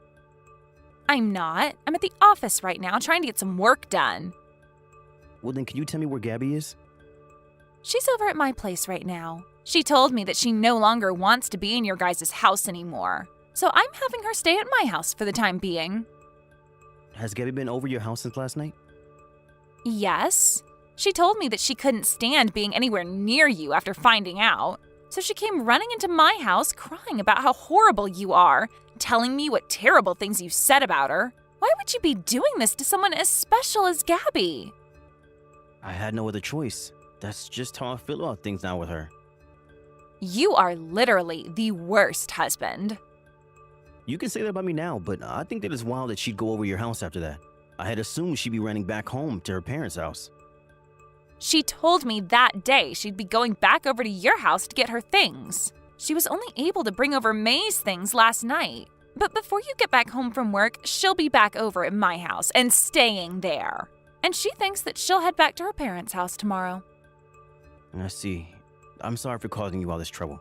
I'm not. I'm at the office right now trying to get some work done. Well, then can you tell me where Gabby is? She's over at my place right now. She told me that she no longer wants to be in your guys' house anymore. So I'm having her stay at my house for the time being. Has Gabby been over your house since last night? Yes. She told me that she couldn't stand being anywhere near you after finding out. So she came running into my house crying about how horrible you are, telling me what terrible things you said about her. Why would you be doing this to someone as special as Gabby? I had no other choice. That's just how I feel about things now with her. You are literally the worst husband. You can say that about me now, but I think that it's wild that she'd go over your house after that. I had assumed she'd be running back home to her parents' house. She told me that day she'd be going back over to your house to get her things. She was only able to bring over May's things last night. But before you get back home from work, she'll be back over at my house and staying there. And she thinks that she'll head back to her parents' house tomorrow. I see. I'm sorry for causing you all this trouble.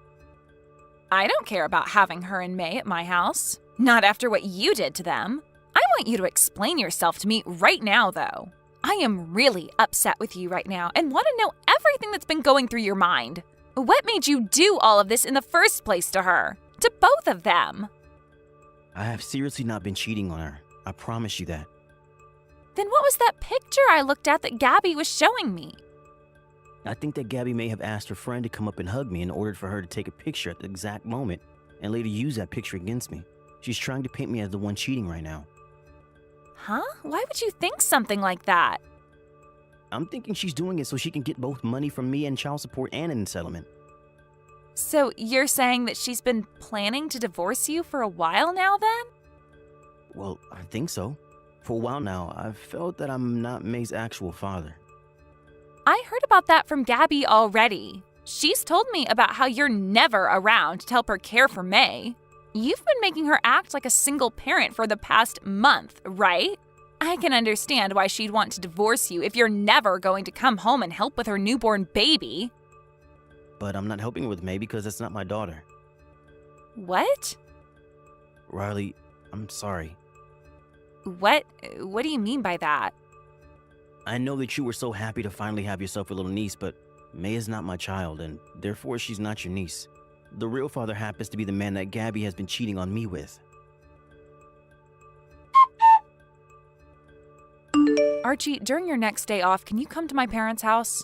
I don't care about having her and May at my house. Not after what you did to them. I want you to explain yourself to me right now, though. I am really upset with you right now and want to know everything that's been going through your mind. What made you do all of this in the first place to her? To both of them? I have seriously not been cheating on her. I promise you that. Then what was that picture I looked at that Gabby was showing me? I think that Gabby may have asked her friend to come up and hug me in order for her to take a picture at the exact moment and later use that picture against me. She's trying to paint me as the one cheating right now. Huh? Why would you think something like that? I'm thinking she's doing it so she can get both money from me and child support and an settlement. So you're saying that she's been planning to divorce you for a while now then? Well, I think so. For a while now, I've felt that I'm not May's actual father. I heard about that from Gabby already. She's told me about how you're never around to help her care for May. You've been making her act like a single parent for the past month, right? I can understand why she'd want to divorce you if you're never going to come home and help with her newborn baby. But I'm not helping with May because that's not my daughter. What? Riley, I'm sorry. What do you mean by that? I know that you were so happy to finally have yourself a little niece, but May is not my child, and therefore she's not your niece. The real father happens to be the man that Gabby has been cheating on me with. Archie, during your next day off, can you come to my parents' house?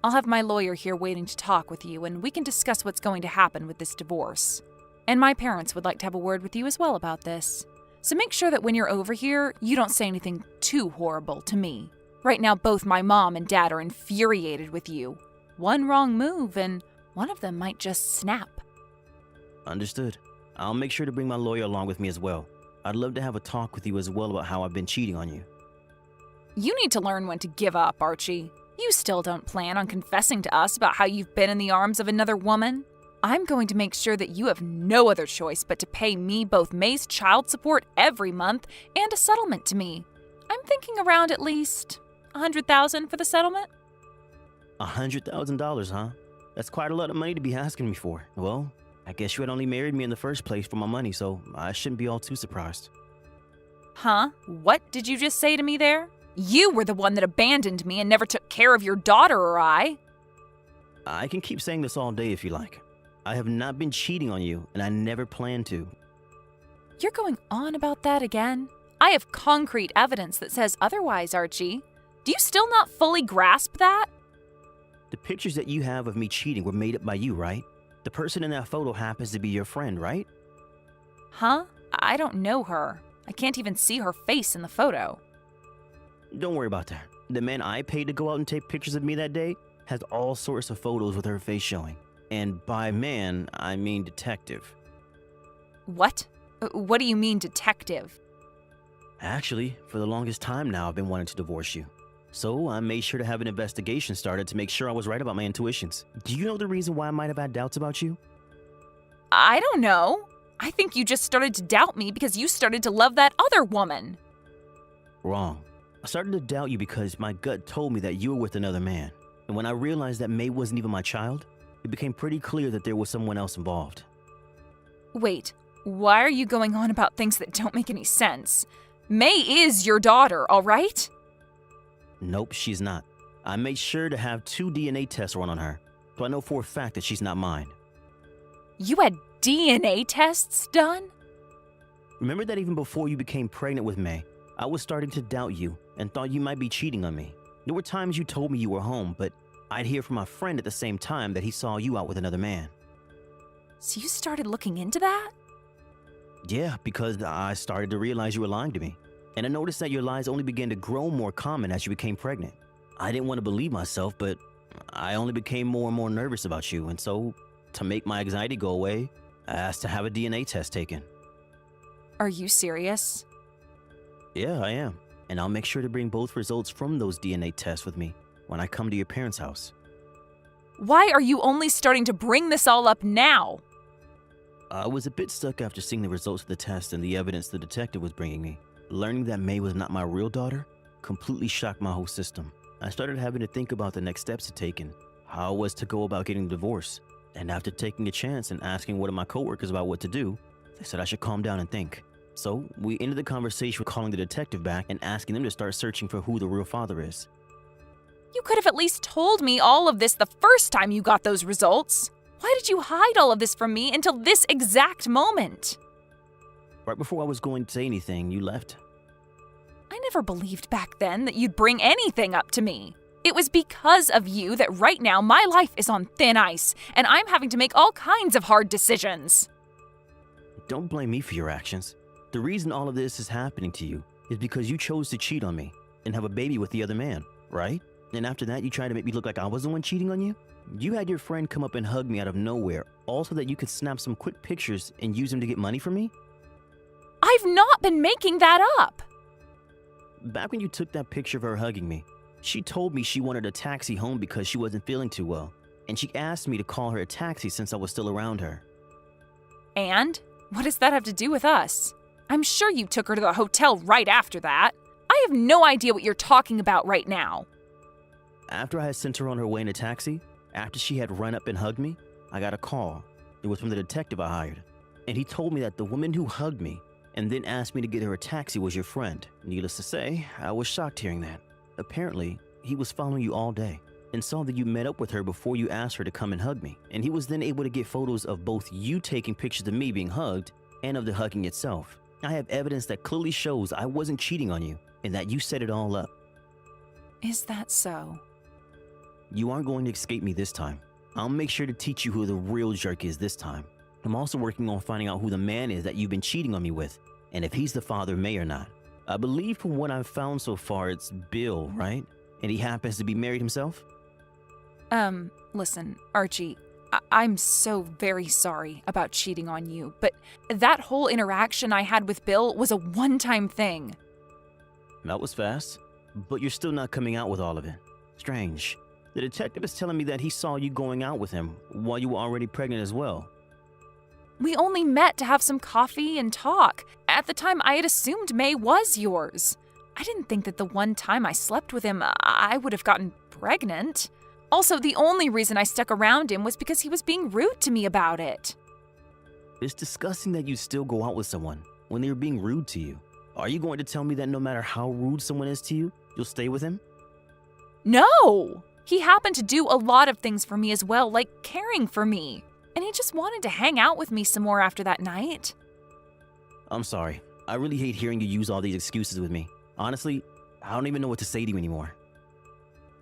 I'll have my lawyer here waiting to talk with you, and we can discuss what's going to happen with this divorce. And my parents would like to have a word with you as well about this. So make sure that when you're over here, you don't say anything too horrible to me. Right now, both my mom and dad are infuriated with you. One wrong move, and one of them might just snap. Understood. I'll make sure to bring my lawyer along with me as well. I'd love to have a talk with you as well about how I've been cheating on you. You need to learn when to give up, Archie. You still don't plan on confessing to us about how you've been in the arms of another woman. I'm going to make sure that you have no other choice but to pay me both May's child support every month and a settlement to me. I'm thinking around at least $100,000 for the settlement. $100,000, huh? That's quite a lot of money to be asking me for. Well, I guess you had only married me in the first place for my money, so I shouldn't be all too surprised. Huh? What did you just say to me there? You were the one that abandoned me and never took care of your daughter or I. I can keep saying this all day if you like. I have not been cheating on you, and I never plan to. You're going on about that again? I have concrete evidence that says otherwise, Archie. Do you still not fully grasp that? The pictures that you have of me cheating were made up by you, right? The person in that photo happens to be your friend, right? Huh? I don't know her. I can't even see her face in the photo. Don't worry about that. The man I paid to go out and take pictures of me that day has all sorts of photos with her face showing. And by man, I mean detective. What? What do you mean, detective? Actually, for the longest time now, I've been wanting to divorce you. So I made sure to have an investigation started to make sure I was right about my intuitions. Do you know the reason why I might have had doubts about you? I don't know. I think you just started to doubt me because you started to love that other woman. Wrong. I started to doubt you because my gut told me that you were with another man. And when I realized that May wasn't even my child, it became pretty clear that there was someone else involved. Wait, why are you going on about things that don't make any sense? May is your daughter, all right? Nope, she's not. I made sure to have 2 DNA tests run on her, so I know for a fact that she's not mine. You had DNA tests done? Remember that even before you became pregnant with May, I was starting to doubt you and thought you might be cheating on me. There were times you told me you were home, but I'd hear from a friend at the same time that he saw you out with another man. So you started looking into that? Yeah, because I started to realize you were lying to me. And I noticed that your lies only began to grow more common as you became pregnant. I didn't want to believe myself, but I only became more and more nervous about you. And so, to make my anxiety go away, I asked to have a DNA test taken. Are you serious? Yeah, I am. And I'll make sure to bring both results from those DNA tests with me when I come to your parents' house. Why are you only starting to bring this all up now? I was a bit stuck after seeing the results of the test and the evidence the detective was bringing me. Learning that May was not my real daughter completely shocked my whole system. I started having to think about the next steps to take and how I was to go about getting a divorce. And after taking a chance and asking one of my coworkers about what to do, they said I should calm down and think. So we ended the conversation with calling the detective back and asking them to start searching for who the real father is. You could have at least told me all of this the first time you got those results. Why did you hide all of this from me until this exact moment? Right before I was going to say anything, you left. I never believed back then that you'd bring anything up to me. It was because of you that right now my life is on thin ice, and I'm having to make all kinds of hard decisions. Don't blame me for your actions. The reason all of this is happening to you is because you chose to cheat on me and have a baby with the other man, right? And after that, you tried to make me look like I was the one cheating on you? You had your friend come up and hug me out of nowhere, all so that you could snap some quick pictures and use them to get money from me? I've not been making that up. Back when you took that picture of her hugging me, she told me she wanted a taxi home because she wasn't feeling too well, and she asked me to call her a taxi since I was still around her. And? What does that have to do with us? I'm sure you took her to the hotel right after that. I have no idea what you're talking about right now. After I had sent her on her way in a taxi, after she had run up and hugged me, I got a call. It was from the detective I hired, and he told me that the woman who hugged me and then asked me to get her a taxi was your friend. Needless to say, I was shocked hearing that. Apparently, he was following you all day and saw that you met up with her before you asked her to come and hug me, and he was then able to get photos of both you taking pictures of me being hugged and of the hugging itself. I have evidence that clearly shows I wasn't cheating on you and that you set it all up. Is that so? You aren't going to escape me this time. I'll make sure to teach you who the real jerk is this time. I'm also working on finding out who the man is that you've been cheating on me with, and if he's the father of May or not. I believe from what I've found so far, it's Bill, right? And he happens to be married himself? Listen, Archie, I'm so very sorry about cheating on you, but that whole interaction I had with Bill was a one-time thing. That was fast, but you're still not coming out with all of it. Strange. The detective is telling me that he saw you going out with him while you were already pregnant as well. We only met to have some coffee and talk. At the time, I had assumed May was yours. I didn't think that the one time I slept with him, I would have gotten pregnant. Also, the only reason I stuck around him was because he was being rude to me about it. It's disgusting that you still go out with someone when they're being rude to you. Are you going to tell me that no matter how rude someone is to you, you'll stay with him? No! He happened to do a lot of things for me as well, like caring for me. And he just wanted to hang out with me some more after that night. I'm sorry. I really hate hearing you use all these excuses with me. Honestly, I don't even know what to say to you anymore.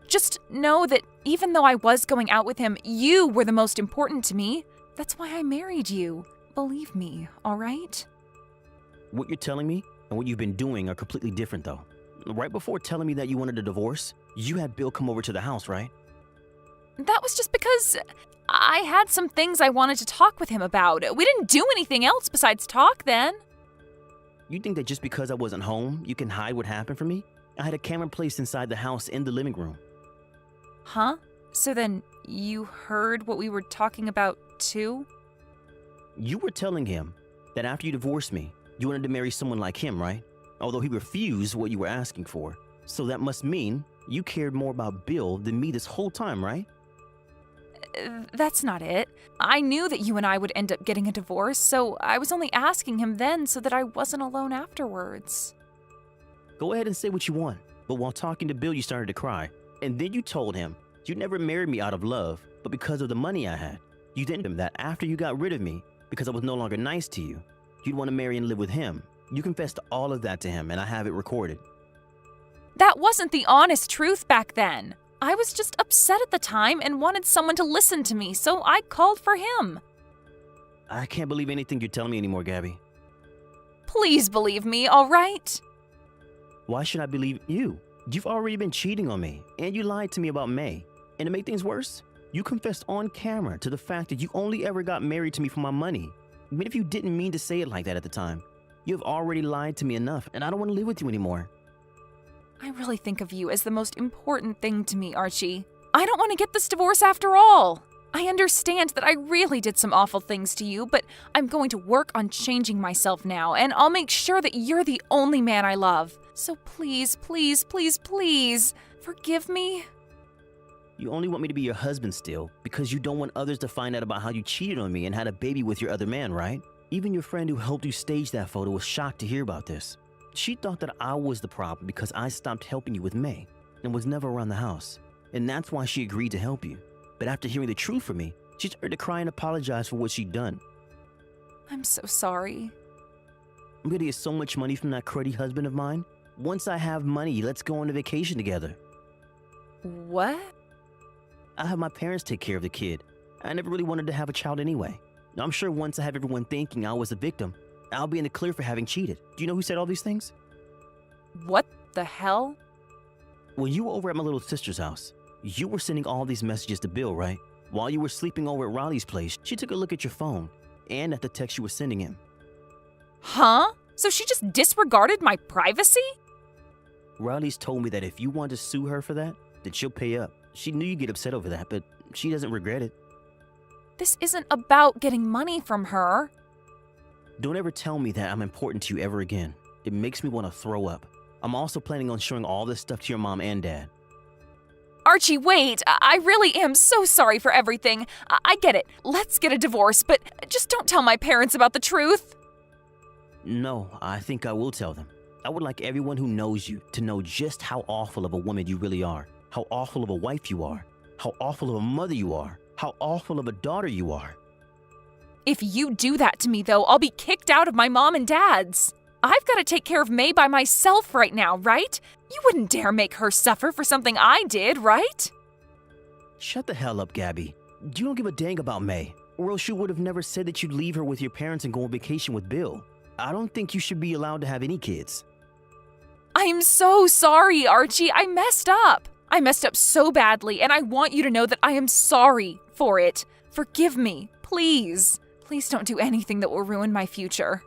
Just know that even though I was going out with him, you were the most important to me. That's why I married you. Believe me, all right? What you're telling me and what you've been doing are completely different, though. Right before telling me that you wanted a divorce, you had Bill come over to the house, right? That was just because I had some things I wanted to talk with him about. We didn't do anything else besides talk then. You think that just because I wasn't home, you can hide what happened from me? I had a camera placed inside the house in the living room. Huh? So then you heard what we were talking about too? You were telling him that after you divorced me, you wanted to marry someone like him, right? Although he refused what you were asking for. So that must mean you cared more about Bill than me this whole time, right? That's not it. I knew that you and I would end up getting a divorce, so I was only asking him then so that I wasn't alone afterwards. Go ahead and say what you want. But while talking to Bill, you started to cry. And then you told him you never married me out of love, but because of the money I had. You then told him that after you got rid of me, because I was no longer nice to you, you'd want to marry and live with him. You confessed all of that to him, and I have it recorded. That wasn't the honest truth back then. I was just upset at the time and wanted someone to listen to me, so I called for him. I can't believe anything you're telling me anymore, Gabby. Please believe me, all right? Why should I believe you? You've already been cheating on me, and you lied to me about May. And to make things worse, you confessed on camera to the fact that you only ever got married to me for my money. Even if you didn't mean to say it like that at the time, you have already lied to me enough, and I don't want to live with you anymore. I really think of you as the most important thing to me, Archie. I don't want to get this divorce after all. I understand that I really did some awful things to you, but I'm going to work on changing myself now, and I'll make sure that you're the only man I love. So please, please, please, please, forgive me. You only want me to be your husband still because you don't want others to find out about how you cheated on me and had a baby with your other man, right? Even your friend who helped you stage that photo was shocked to hear about this. She thought that I was the problem because I stopped helping you with May and was never around the house. And that's why she agreed to help you. But after hearing the truth from me, she started to cry and apologize for what she'd done. I'm so sorry. I'm gonna get so much money from that cruddy husband of mine. Once I have money, let's go on a vacation together. What? I have my parents take care of the kid. I never really wanted to have a child anyway. I'm sure once I have everyone thinking I was a victim, I'll be in the clear for having cheated. Do you know who said all these things? What the hell? When you were over at my little sister's house, you were sending all these messages to Bill, right? While you were sleeping over at Riley's place, she took a look at your phone and at the text you were sending him. Huh? So she just disregarded my privacy? Riley's told me that if you want to sue her for that, then she'll pay up. She knew you'd get upset over that, but she doesn't regret it. This isn't about getting money from her. Don't ever tell me that I'm important to you ever again. It makes me want to throw up. I'm also planning on showing all this stuff to your mom and dad. Archie, wait. I really am so sorry for everything. I get it. Let's get a divorce, but just don't tell my parents about the truth. No, I think I will tell them. I would like everyone who knows you to know just how awful of a woman you really are, how awful of a wife you are, how awful of a mother you are, how awful of a daughter you are. If you do that to me, though, I'll be kicked out of my mom and dad's. I've got to take care of May by myself right now, right? You wouldn't dare make her suffer for something I did, right? Shut the hell up, Gabby. You don't give a dang about May, or else you would have never said that you'd leave her with your parents and go on vacation with Bill. I don't think you should be allowed to have any kids. I'm so sorry, Archie. I messed up. I messed up so badly, and I want you to know that I am sorry for it. Forgive me, please. Please don't do anything that will ruin my future.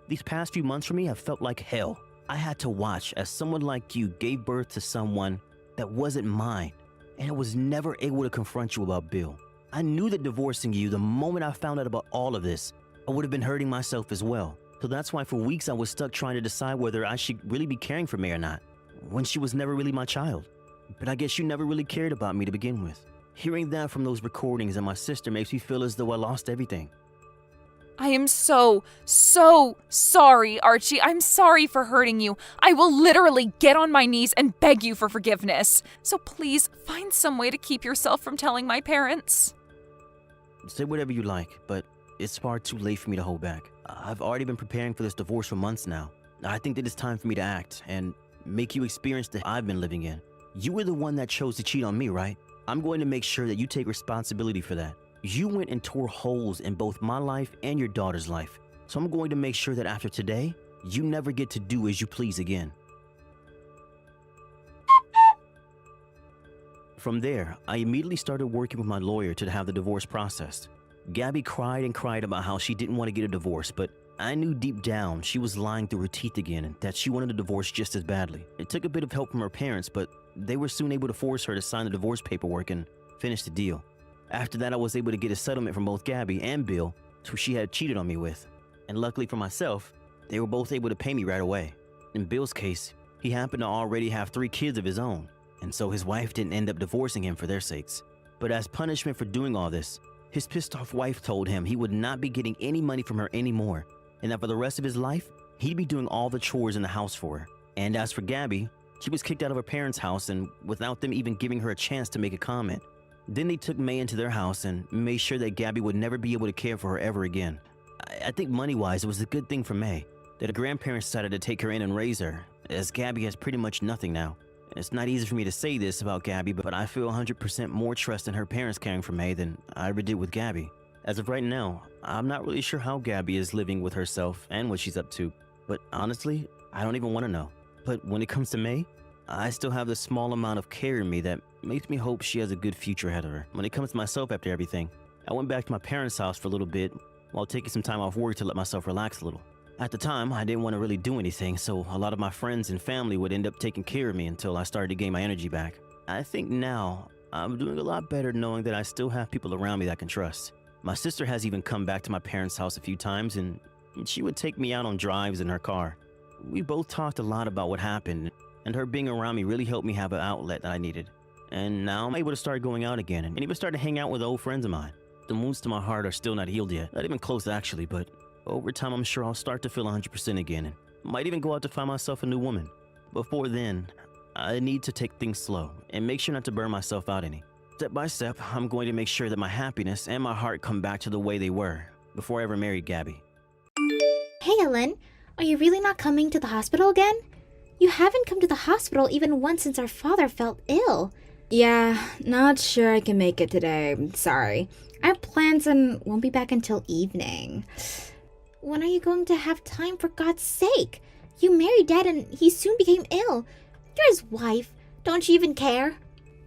These past few months for me have felt like hell. I had to watch as someone like you gave birth to someone that wasn't mine, and I was never able to confront you about Bill. I knew that divorcing you the moment I found out about all of this, I would have been hurting myself as well. So that's why for weeks I was stuck trying to decide whether I should really be caring for May or not, when she was never really my child. But I guess you never really cared about me to begin with. Hearing that from those recordings and my sister makes me feel as though I lost everything. I am so sorry, Archie. I'm sorry for hurting you. I will literally get on my knees and beg you for forgiveness. So please find some way to keep yourself from telling my parents. Say whatever you like, but it's far too late for me to hold back. I've already been preparing for this divorce for months now. I think that it's time for me to act and make you experience the I've been living in. You were the one that chose to cheat on me, right? I'm going to make sure that you take responsibility for that. You went and tore holes in both my life and your daughter's life. So I'm going to make sure that after today, you never get to do as you please again. From there, I immediately started working with my lawyer to have the divorce processed. Gabby cried and cried about how she didn't want to get a divorce, but I knew deep down she was lying through her teeth again and that she wanted a divorce just as badly. It took a bit of help from her parents, but they were soon able to force her to sign the divorce paperwork and finish the deal. After that, I was able to get a settlement from both Gabby and Bill, who she had cheated on me with. And luckily for myself, they were both able to pay me right away. In Bill's case, he happened to already have 3 kids of his own, and so his wife didn't end up divorcing him for their sakes. But as punishment for doing all this, his pissed off wife told him he would not be getting any money from her anymore, and that for the rest of his life, he'd be doing all the chores in the house for her. And as for Gabby, she was kicked out of her parents' house and without them even giving her a chance to make a comment. Then they took May into their house and made sure that Gabby would never be able to care for her ever again. I think money-wise, it was a good thing for May that her grandparents decided to take her in and raise her, as Gabby has pretty much nothing now. It's not easy for me to say this about Gabby, but I feel 100% more trust in her parents caring for May than I ever did with Gabby. As of right now, I'm not really sure how Gabby is living with herself and what she's up to, but honestly, I don't even want to know. But when it comes to May, I still have the small amount of care in me that makes me hope she has a good future ahead of her. When it comes to myself after everything, I went back to my parents' house for a little bit while taking some time off work to let myself relax a little. At the time, I didn't want to really do anything, so a lot of my friends and family would end up taking care of me until I started to gain my energy back. I think now, I'm doing a lot better knowing that I still have people around me that I can trust. My sister has even come back to my parents' house a few times, and she would take me out on drives in her car. We both talked a lot about what happened, and her being around me really helped me have an outlet that I needed. And now I'm able to start going out again and even start to hang out with old friends of mine. The wounds to my heart are still not healed yet, not even close actually, but over time I'm sure I'll start to feel 100% again and might even go out to find myself a new woman. Before then, I need to take things slow and make sure not to burn myself out any. Step by step, I'm going to make sure that my happiness and my heart come back to the way they were before I ever married Gabby. Hey, Ellen, are you really not coming to the hospital again? You haven't come to the hospital even once since our father felt ill. Yeah, not sure I can make it today. Sorry. I have plans and won't be back until evening. When are you going to have time, for God's sake? You married Dad and he soon became ill. You're his wife. Don't you even care?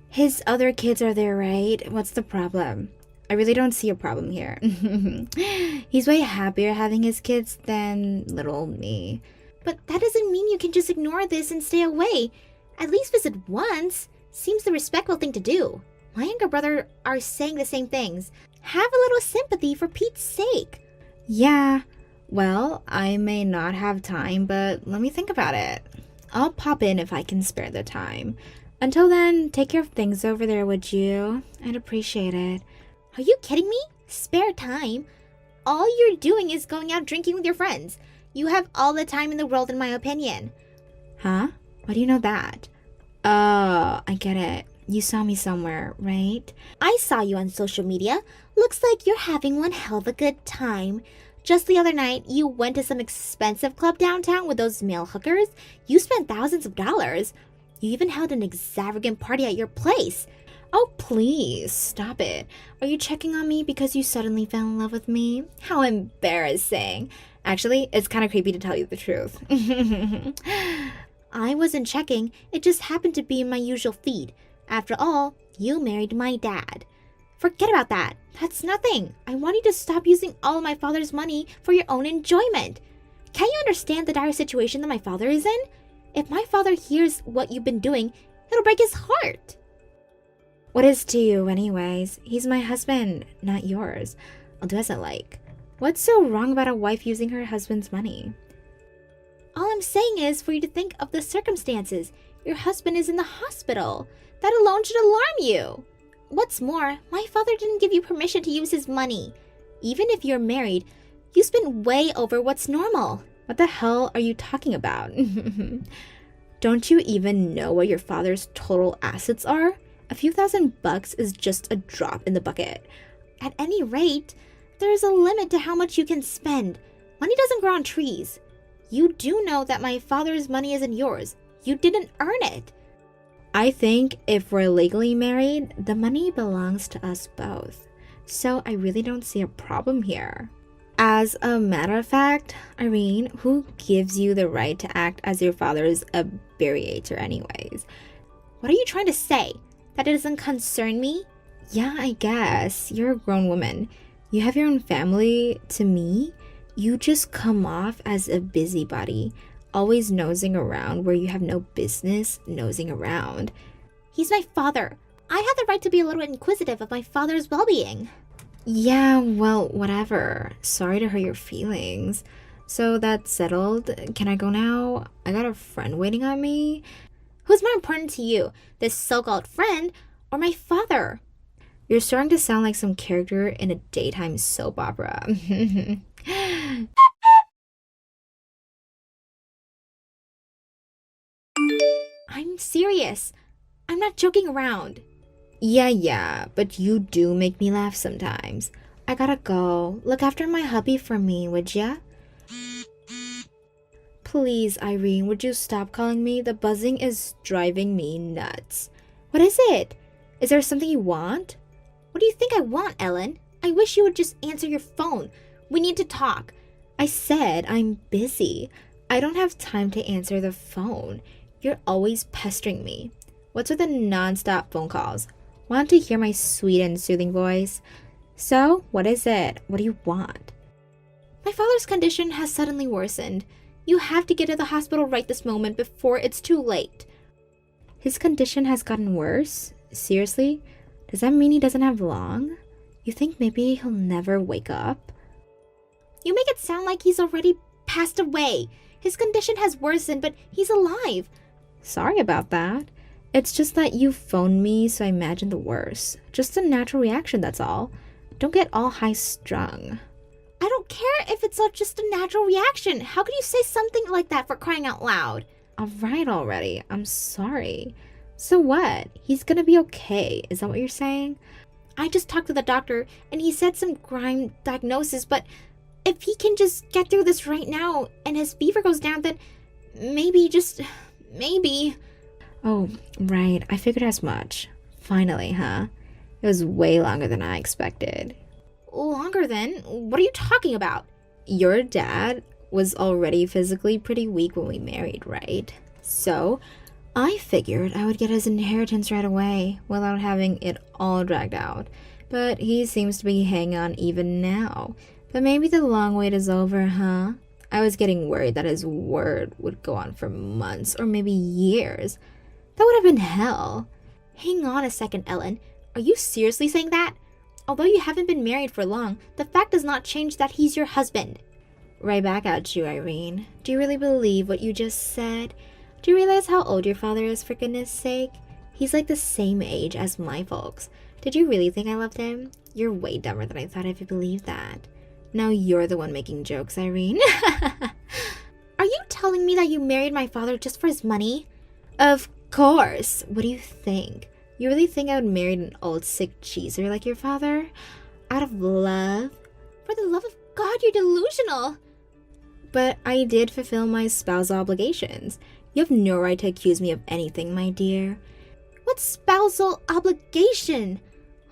His other kids are there, right? What's the problem? I really don't see a problem here. He's way happier having his kids than little old me. But that doesn't mean you can just ignore this and stay away. At least visit once. Seems the respectful thing to do. My younger brother are saying the same things. Have a little sympathy for Pete's sake. Yeah, well, I may not have time, but let me think about it. I'll pop in if I can spare the time. Until then, take care of things over there, would you? I'd appreciate it. Are you kidding me? Spare time? All you're doing is going out drinking with your friends. You have all the time in the world, in my opinion. Huh? Why do you know that? Oh, I get it. You saw me somewhere, right? I saw you on social media. Looks like you're having one hell of a good time. Just the other night, you went to some expensive club downtown with those male hookers. You spent thousands of dollars. You even held an extravagant party at your place. Oh, please, stop it. Are you checking on me because you suddenly fell in love with me? How embarrassing. Actually, it's kind of creepy to tell you the truth. I wasn't checking. It just happened to be in my usual feed. After all, you married my dad. Forget about that. That's nothing. I want you to stop using all of my father's money for your own enjoyment. Can't you understand the dire situation that my father is in? If my father hears what you've been doing, it'll break his heart. What is to you, anyways? He's my husband, not yours. I'll do as I like. What's so wrong about a wife using her husband's money? All I'm saying is for you to think of the circumstances. Your husband is in the hospital. That alone should alarm you. What's more, my father didn't give you permission to use his money. Even if you're married, you spend way over what's normal. What the hell are you talking about? Don't you even know what your father's total assets are? A few $1,000 is just a drop in the bucket. At any rate, there's a limit to how much you can spend. Money doesn't grow on trees. You do know that my father's money isn't yours. You didn't earn it. I think if we're legally married, the money belongs to us both. So I really don't see a problem here. As a matter of fact, Irene, who gives you the right to act as your father's abbreviator anyways? What are you trying to say? That it doesn't concern me? Yeah, I guess. You're a grown woman. You have your own family. To me, You just come off as a busybody, always nosing around where you have no business nosing around. He's my father. I have the right to be a little inquisitive of my father's well-being. Yeah, well, whatever. Sorry to hurt your feelings. So that's settled. Can I go now? I got a friend waiting on me. Who's more important to you, this so-called friend or my father? You're starting to sound like some character in a daytime soap opera. I'm serious. I'm not joking around. Yeah, but you do make me laugh sometimes. I gotta go. Look after my hubby for me, would ya? Please, Irene, would you stop calling me? The buzzing is driving me nuts. What is it? Is there something you want? What do you think I want, Ellen? I wish you would just answer your phone. We need to talk. I said I'm busy. I don't have time to answer the phone. You're always pestering me. What's with the non-stop phone calls? Want to hear my sweet and soothing voice? So, what is it? What do you want? My father's condition has suddenly worsened. You have to get to the hospital right this moment before it's too late. His condition has gotten worse? Seriously? Does that mean he doesn't have long? You think maybe he'll never wake up? You make it sound like he's already passed away. His condition has worsened, but he's alive. Sorry about that. It's just that you phoned me, so I imagined the worst. Just a natural reaction, that's all. Don't get all high-strung. I don't care if it's just a natural reaction. How could you say something like that, for crying out loud? All right already. I'm sorry. So what? He's gonna be okay. Is that what you're saying? I just talked to the doctor, and he said some grime diagnosis, but if he can just get through this right now, and his fever goes down, then maybe, just maybe. Oh, right. I figured as much. Finally, huh? It was way longer than I expected. Longer than? What are you talking about? Your dad was already physically pretty weak when we married, right? So, I figured I would get his inheritance right away without having it all dragged out. But he seems to be hanging on even now. But maybe the long wait is over, huh? I was getting worried that his word would go on for months or maybe years. That would have been hell. Hang on a second, Ellen. Are you seriously saying that? Although you haven't been married for long, the fact does not change that he's your husband. Right back at you, Irene. Do you really believe what you just said? Do you realize how old your father is, for goodness sake? He's like the same age as my folks. Did you really think I loved him? You're way dumber than I thought if you believed that. Now you're the one making jokes, Irene. Are you telling me that you married my father just for his money? Of course. What do you think? You really think I would marry an old sick cheeser like your father? Out of love? For the love of God, you're delusional. But I did fulfill my spousal obligations. You have no right to accuse me of anything, my dear. What spousal obligation?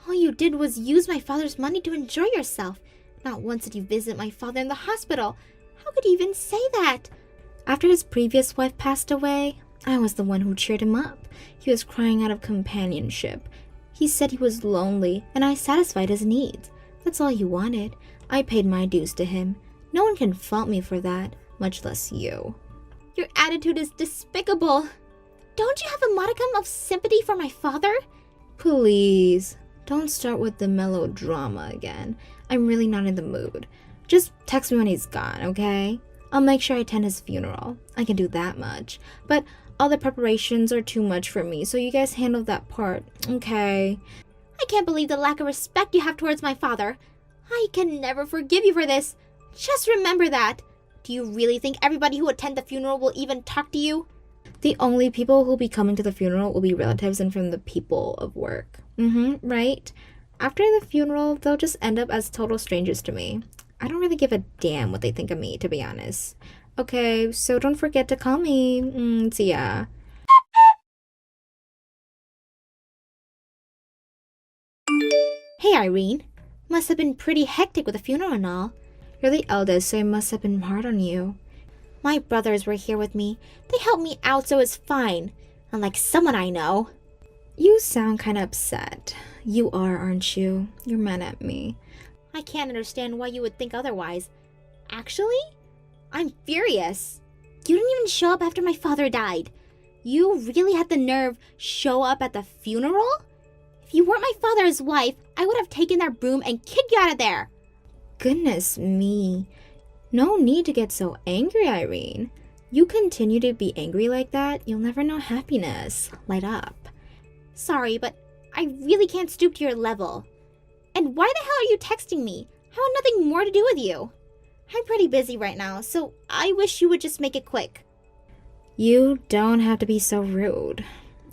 All you did was use my father's money to enjoy yourself. Not once did you visit my father in the hospital. How could you even say that? After his previous wife passed away, I was the one who cheered him up. He was crying out of companionship. He said he was lonely, and I satisfied his needs. That's all he wanted. I paid my dues to him. No one can fault me for that, much less you. Your attitude is despicable. Don't you have a modicum of sympathy for my father? Please, don't start with the melodrama again. I'm really not in the mood. Just text me when he's gone, okay? I'll make sure I attend his funeral. I can do that much. But all the preparations are too much for me, so you guys handle that part, okay? I can't believe the lack of respect you have towards my father. I can never forgive you for this. Just remember that. Do you really think everybody who attend the funeral will even talk to you? The only people who'll be coming to the funeral will be relatives and from the people of work. Right? After the funeral, they'll just end up as total strangers to me. I don't really give a damn what they think of me, to be honest. Okay, so don't forget to call me. See ya. Hey, Irene. Must have been pretty hectic with the funeral and all. You're the eldest, so it must have been hard on you. My brothers were here with me. They helped me out, so it's fine. Unlike someone I know. You sound kind of upset. You are, aren't you? You're mad at me. I can't understand why you would think otherwise. Actually, I'm furious. You didn't even show up after my father died. You really had the nerve show up at the funeral? If you weren't my father's wife, I would have taken that broom and kicked you out of there. Goodness me. No need to get so angry, Irene. You continue to be angry like that, you'll never know happiness. Light up. Sorry, but I really can't stoop to your level. And why the hell are you texting me? I want nothing more to do with you. I'm pretty busy right now, so I wish you would just make it quick. You don't have to be so rude.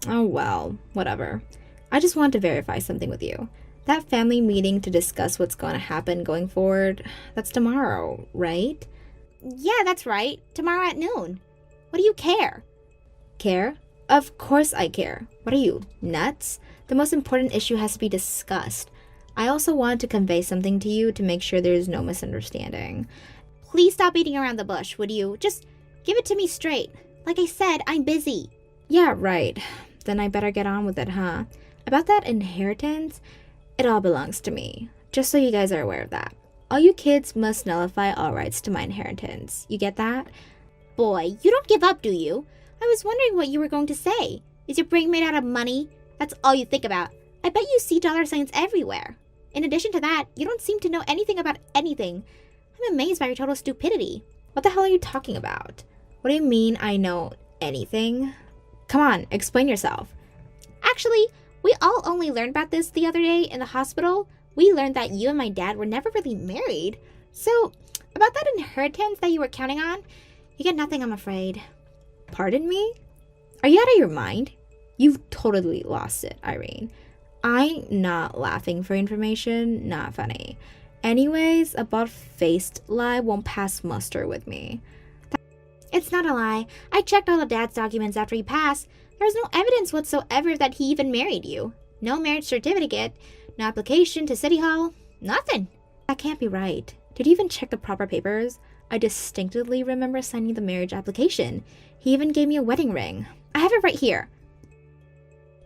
Oh well, whatever. I just want to verify something with you. That family meeting to discuss what's going to happen going forward, that's tomorrow, right? Yeah, that's right. Tomorrow at noon. What do you care? Care? Of course I care. What are you, nuts? The most important issue has to be discussed. I also want to convey something to you to make sure there's no misunderstanding. Please stop beating around the bush, would you? Just give it to me straight. Like I said, I'm busy. Yeah, right. Then I better get on with it, huh? About that inheritance, it all belongs to me. Just so you guys are aware of that. All you kids must nullify all rights to my inheritance. You get that? Boy, you don't give up, do you? I was wondering what you were going to say. Is your brain made out of money? That's all you think about. I bet you see dollar signs everywhere. In addition to that, you don't seem to know anything about anything. I'm amazed by your total stupidity. What the hell are you talking about? What do you mean I know anything? Come on, explain yourself. Actually, we all only learned about this the other day in the hospital. We learned that you and my dad were never really married. So, about that inheritance that you were counting on, you get nothing, I'm afraid. Pardon me? Are you out of your mind? You've totally lost it, Irene. I'm not laughing for information, not funny. Anyways, a bald-faced lie won't pass muster with me. It's not a lie. I checked all of Dad's documents after he passed. There was no evidence whatsoever that he even married you. No marriage certificate, no application to City Hall, nothing. That can't be right. Did you even check the proper papers? I distinctly remember signing the marriage application. He even gave me a wedding ring. I have it right here.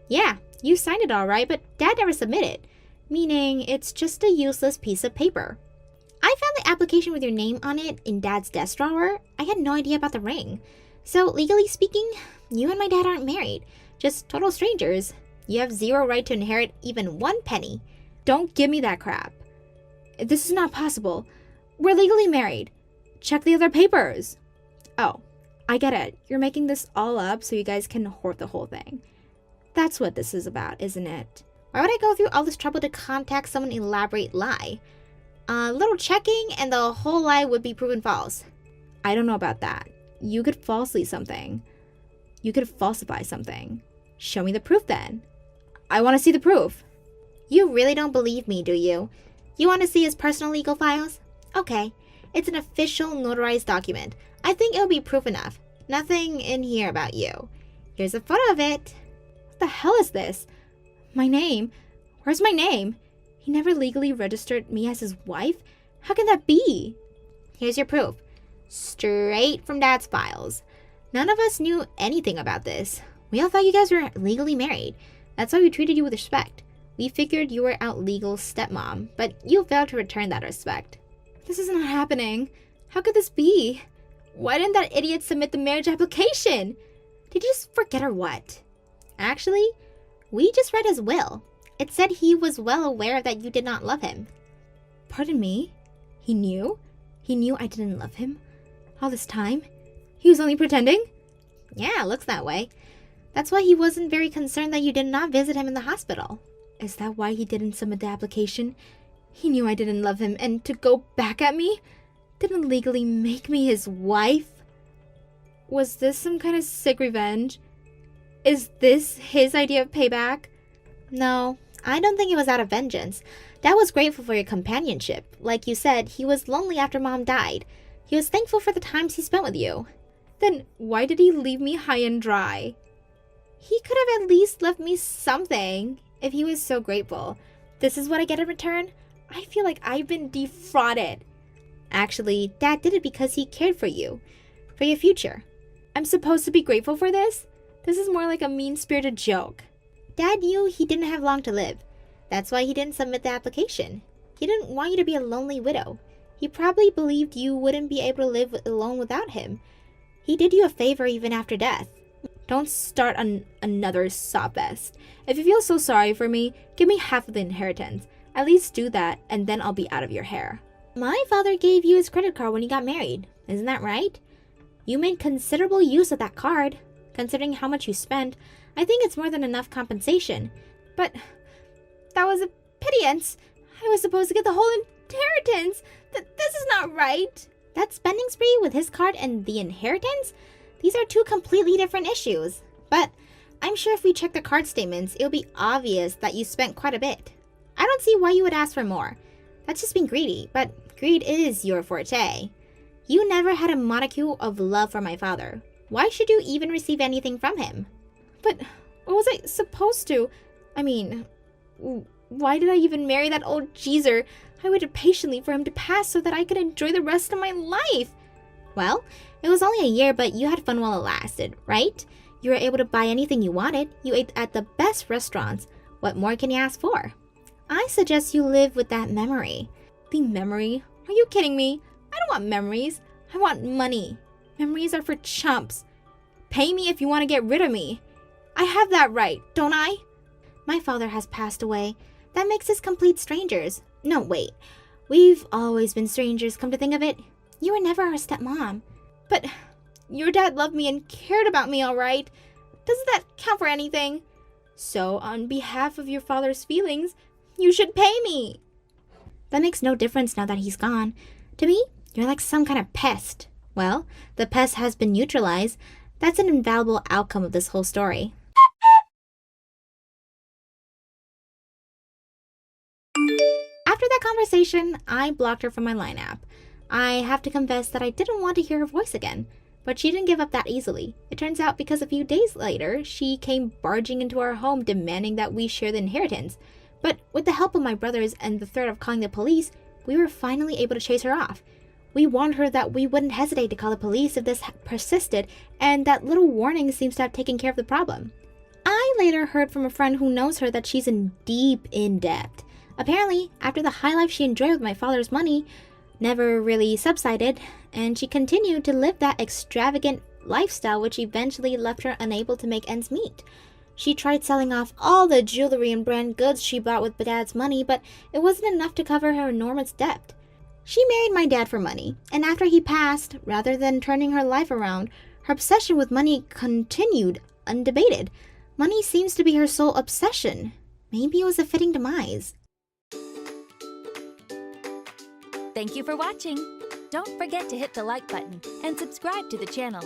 Yeah, you signed it all right, but Dad never submitted. Meaning, it's just a useless piece of paper. I found the application with your name on it in Dad's desk drawer. I had no idea about the ring. So, legally speaking, you and my dad aren't married. Just total strangers. You have zero right to inherit even 1 penny. Don't give me that crap. This is not possible. We're legally married. Check the other papers. Oh, I get it. You're making this all up so you guys can hoard the whole thing. That's what this is about, isn't it? Why would I go through all this trouble to contact someone and elaborate lie? A little checking and the whole lie would be proven false. I don't know about that. You could falsely something. You could falsify something. Show me the proof then. I want to see the proof. You really don't believe me, do you? You want to see his personal legal files? Okay, it's an official notarized document. I think it'll be proof enough. Nothing in here about you. Here's a photo of it. What the hell is this? My name? Where's my name? He never legally registered me as his wife? How can that be? Here's your proof. Straight from Dad's files. None of us knew anything about this. We all thought you guys were legally married. That's why we treated you with respect. We figured you were our legal stepmom, but you failed to return that respect. This is not happening. How could this be? Why didn't that idiot submit the marriage application? Did you just forget or what? Actually, we just read his will. It said he was well aware that you did not love him. Pardon me? He knew? He knew I didn't love him? All this time? He was only pretending? Yeah, looks that way. That's why he wasn't very concerned that you did not visit him in the hospital. Is that why he didn't submit the application? He knew I didn't love him, and to go back at me? Didn't legally make me his wife? Was this some kind of sick revenge? Is this his idea of payback? No, I don't think it was out of vengeance. Dad was grateful for your companionship. Like you said, he was lonely after Mom died. He was thankful for the times he spent with you. Then why did he leave me high and dry? He could have at least left me something if he was so grateful. This is what I get in return? I feel like I've been defrauded. Actually, Dad did it because he cared for you, for your future. I'm supposed to be grateful for this? This is more like a mean-spirited joke. Dad knew he didn't have long to live. That's why he didn't submit the application. He didn't want you to be a lonely widow. He probably believed you wouldn't be able to live alone without him. He did you a favor even after death. Don't start another sob fest. If you feel so sorry for me, give me half of the inheritance. At least do that, and then I'll be out of your hair. My father gave you his credit card when you got married. Isn't that right? You made considerable use of that card. Considering how much you spent, I think it's more than enough compensation. But that was a pittance. I was supposed to get the whole inheritance. This is not right. That spending spree with his card and the inheritance? These are two completely different issues. But I'm sure if we check the card statements, it'll be obvious that you spent quite a bit. I don't see why you would ask for more. That's just being greedy, but greed is your forte. You never had a modicum of love for my father. Why should you even receive anything from him? But what was I supposed to? I mean, why did I even marry that old geezer? I waited patiently for him to pass so that I could enjoy the rest of my life. Well, it was only a year, but you had fun while it lasted, right? You were able to buy anything you wanted. You ate at the best restaurants. What more can you ask for? I suggest you live with that memory. The memory? Are you kidding me? I don't want memories. I want money. Memories are for chumps. Pay me if you want to get rid of me. I have that right, don't I? My father has passed away. That makes us complete strangers. No, wait. We've always been strangers, come to think of it. You were never our stepmom. But your dad loved me and cared about me, all right? Doesn't that count for anything? So, on behalf of your father's feelings, you should pay me. That makes no difference now that he's gone. To me, you're like some kind of pest. Well, the pest has been neutralized. That's an invaluable outcome of this whole story. After that conversation, I blocked her from my Line app. I have to confess that I didn't want to hear her voice again, but she didn't give up that easily. It turns out because a few days later, she came barging into our home demanding that we share the inheritance. But with the help of my brothers and the threat of calling the police, we were finally able to chase her off. We warned her that we wouldn't hesitate to call the police if this persisted, and that little warning seems to have taken care of the problem. I later heard from a friend who knows her that she's in deep in debt. Apparently, after the high life she enjoyed with my father's money never really subsided, and she continued to live that extravagant lifestyle which eventually left her unable to make ends meet. She tried selling off all the jewelry and brand goods she bought with Dad's money, but it wasn't enough to cover her enormous debt. She married my dad for money, and after he passed, rather than turning her life around, her obsession with money continued undebated. Money seems to be her sole obsession. Maybe it was a fitting demise. Thank you for watching. Don't forget to hit the like button and subscribe to the channel.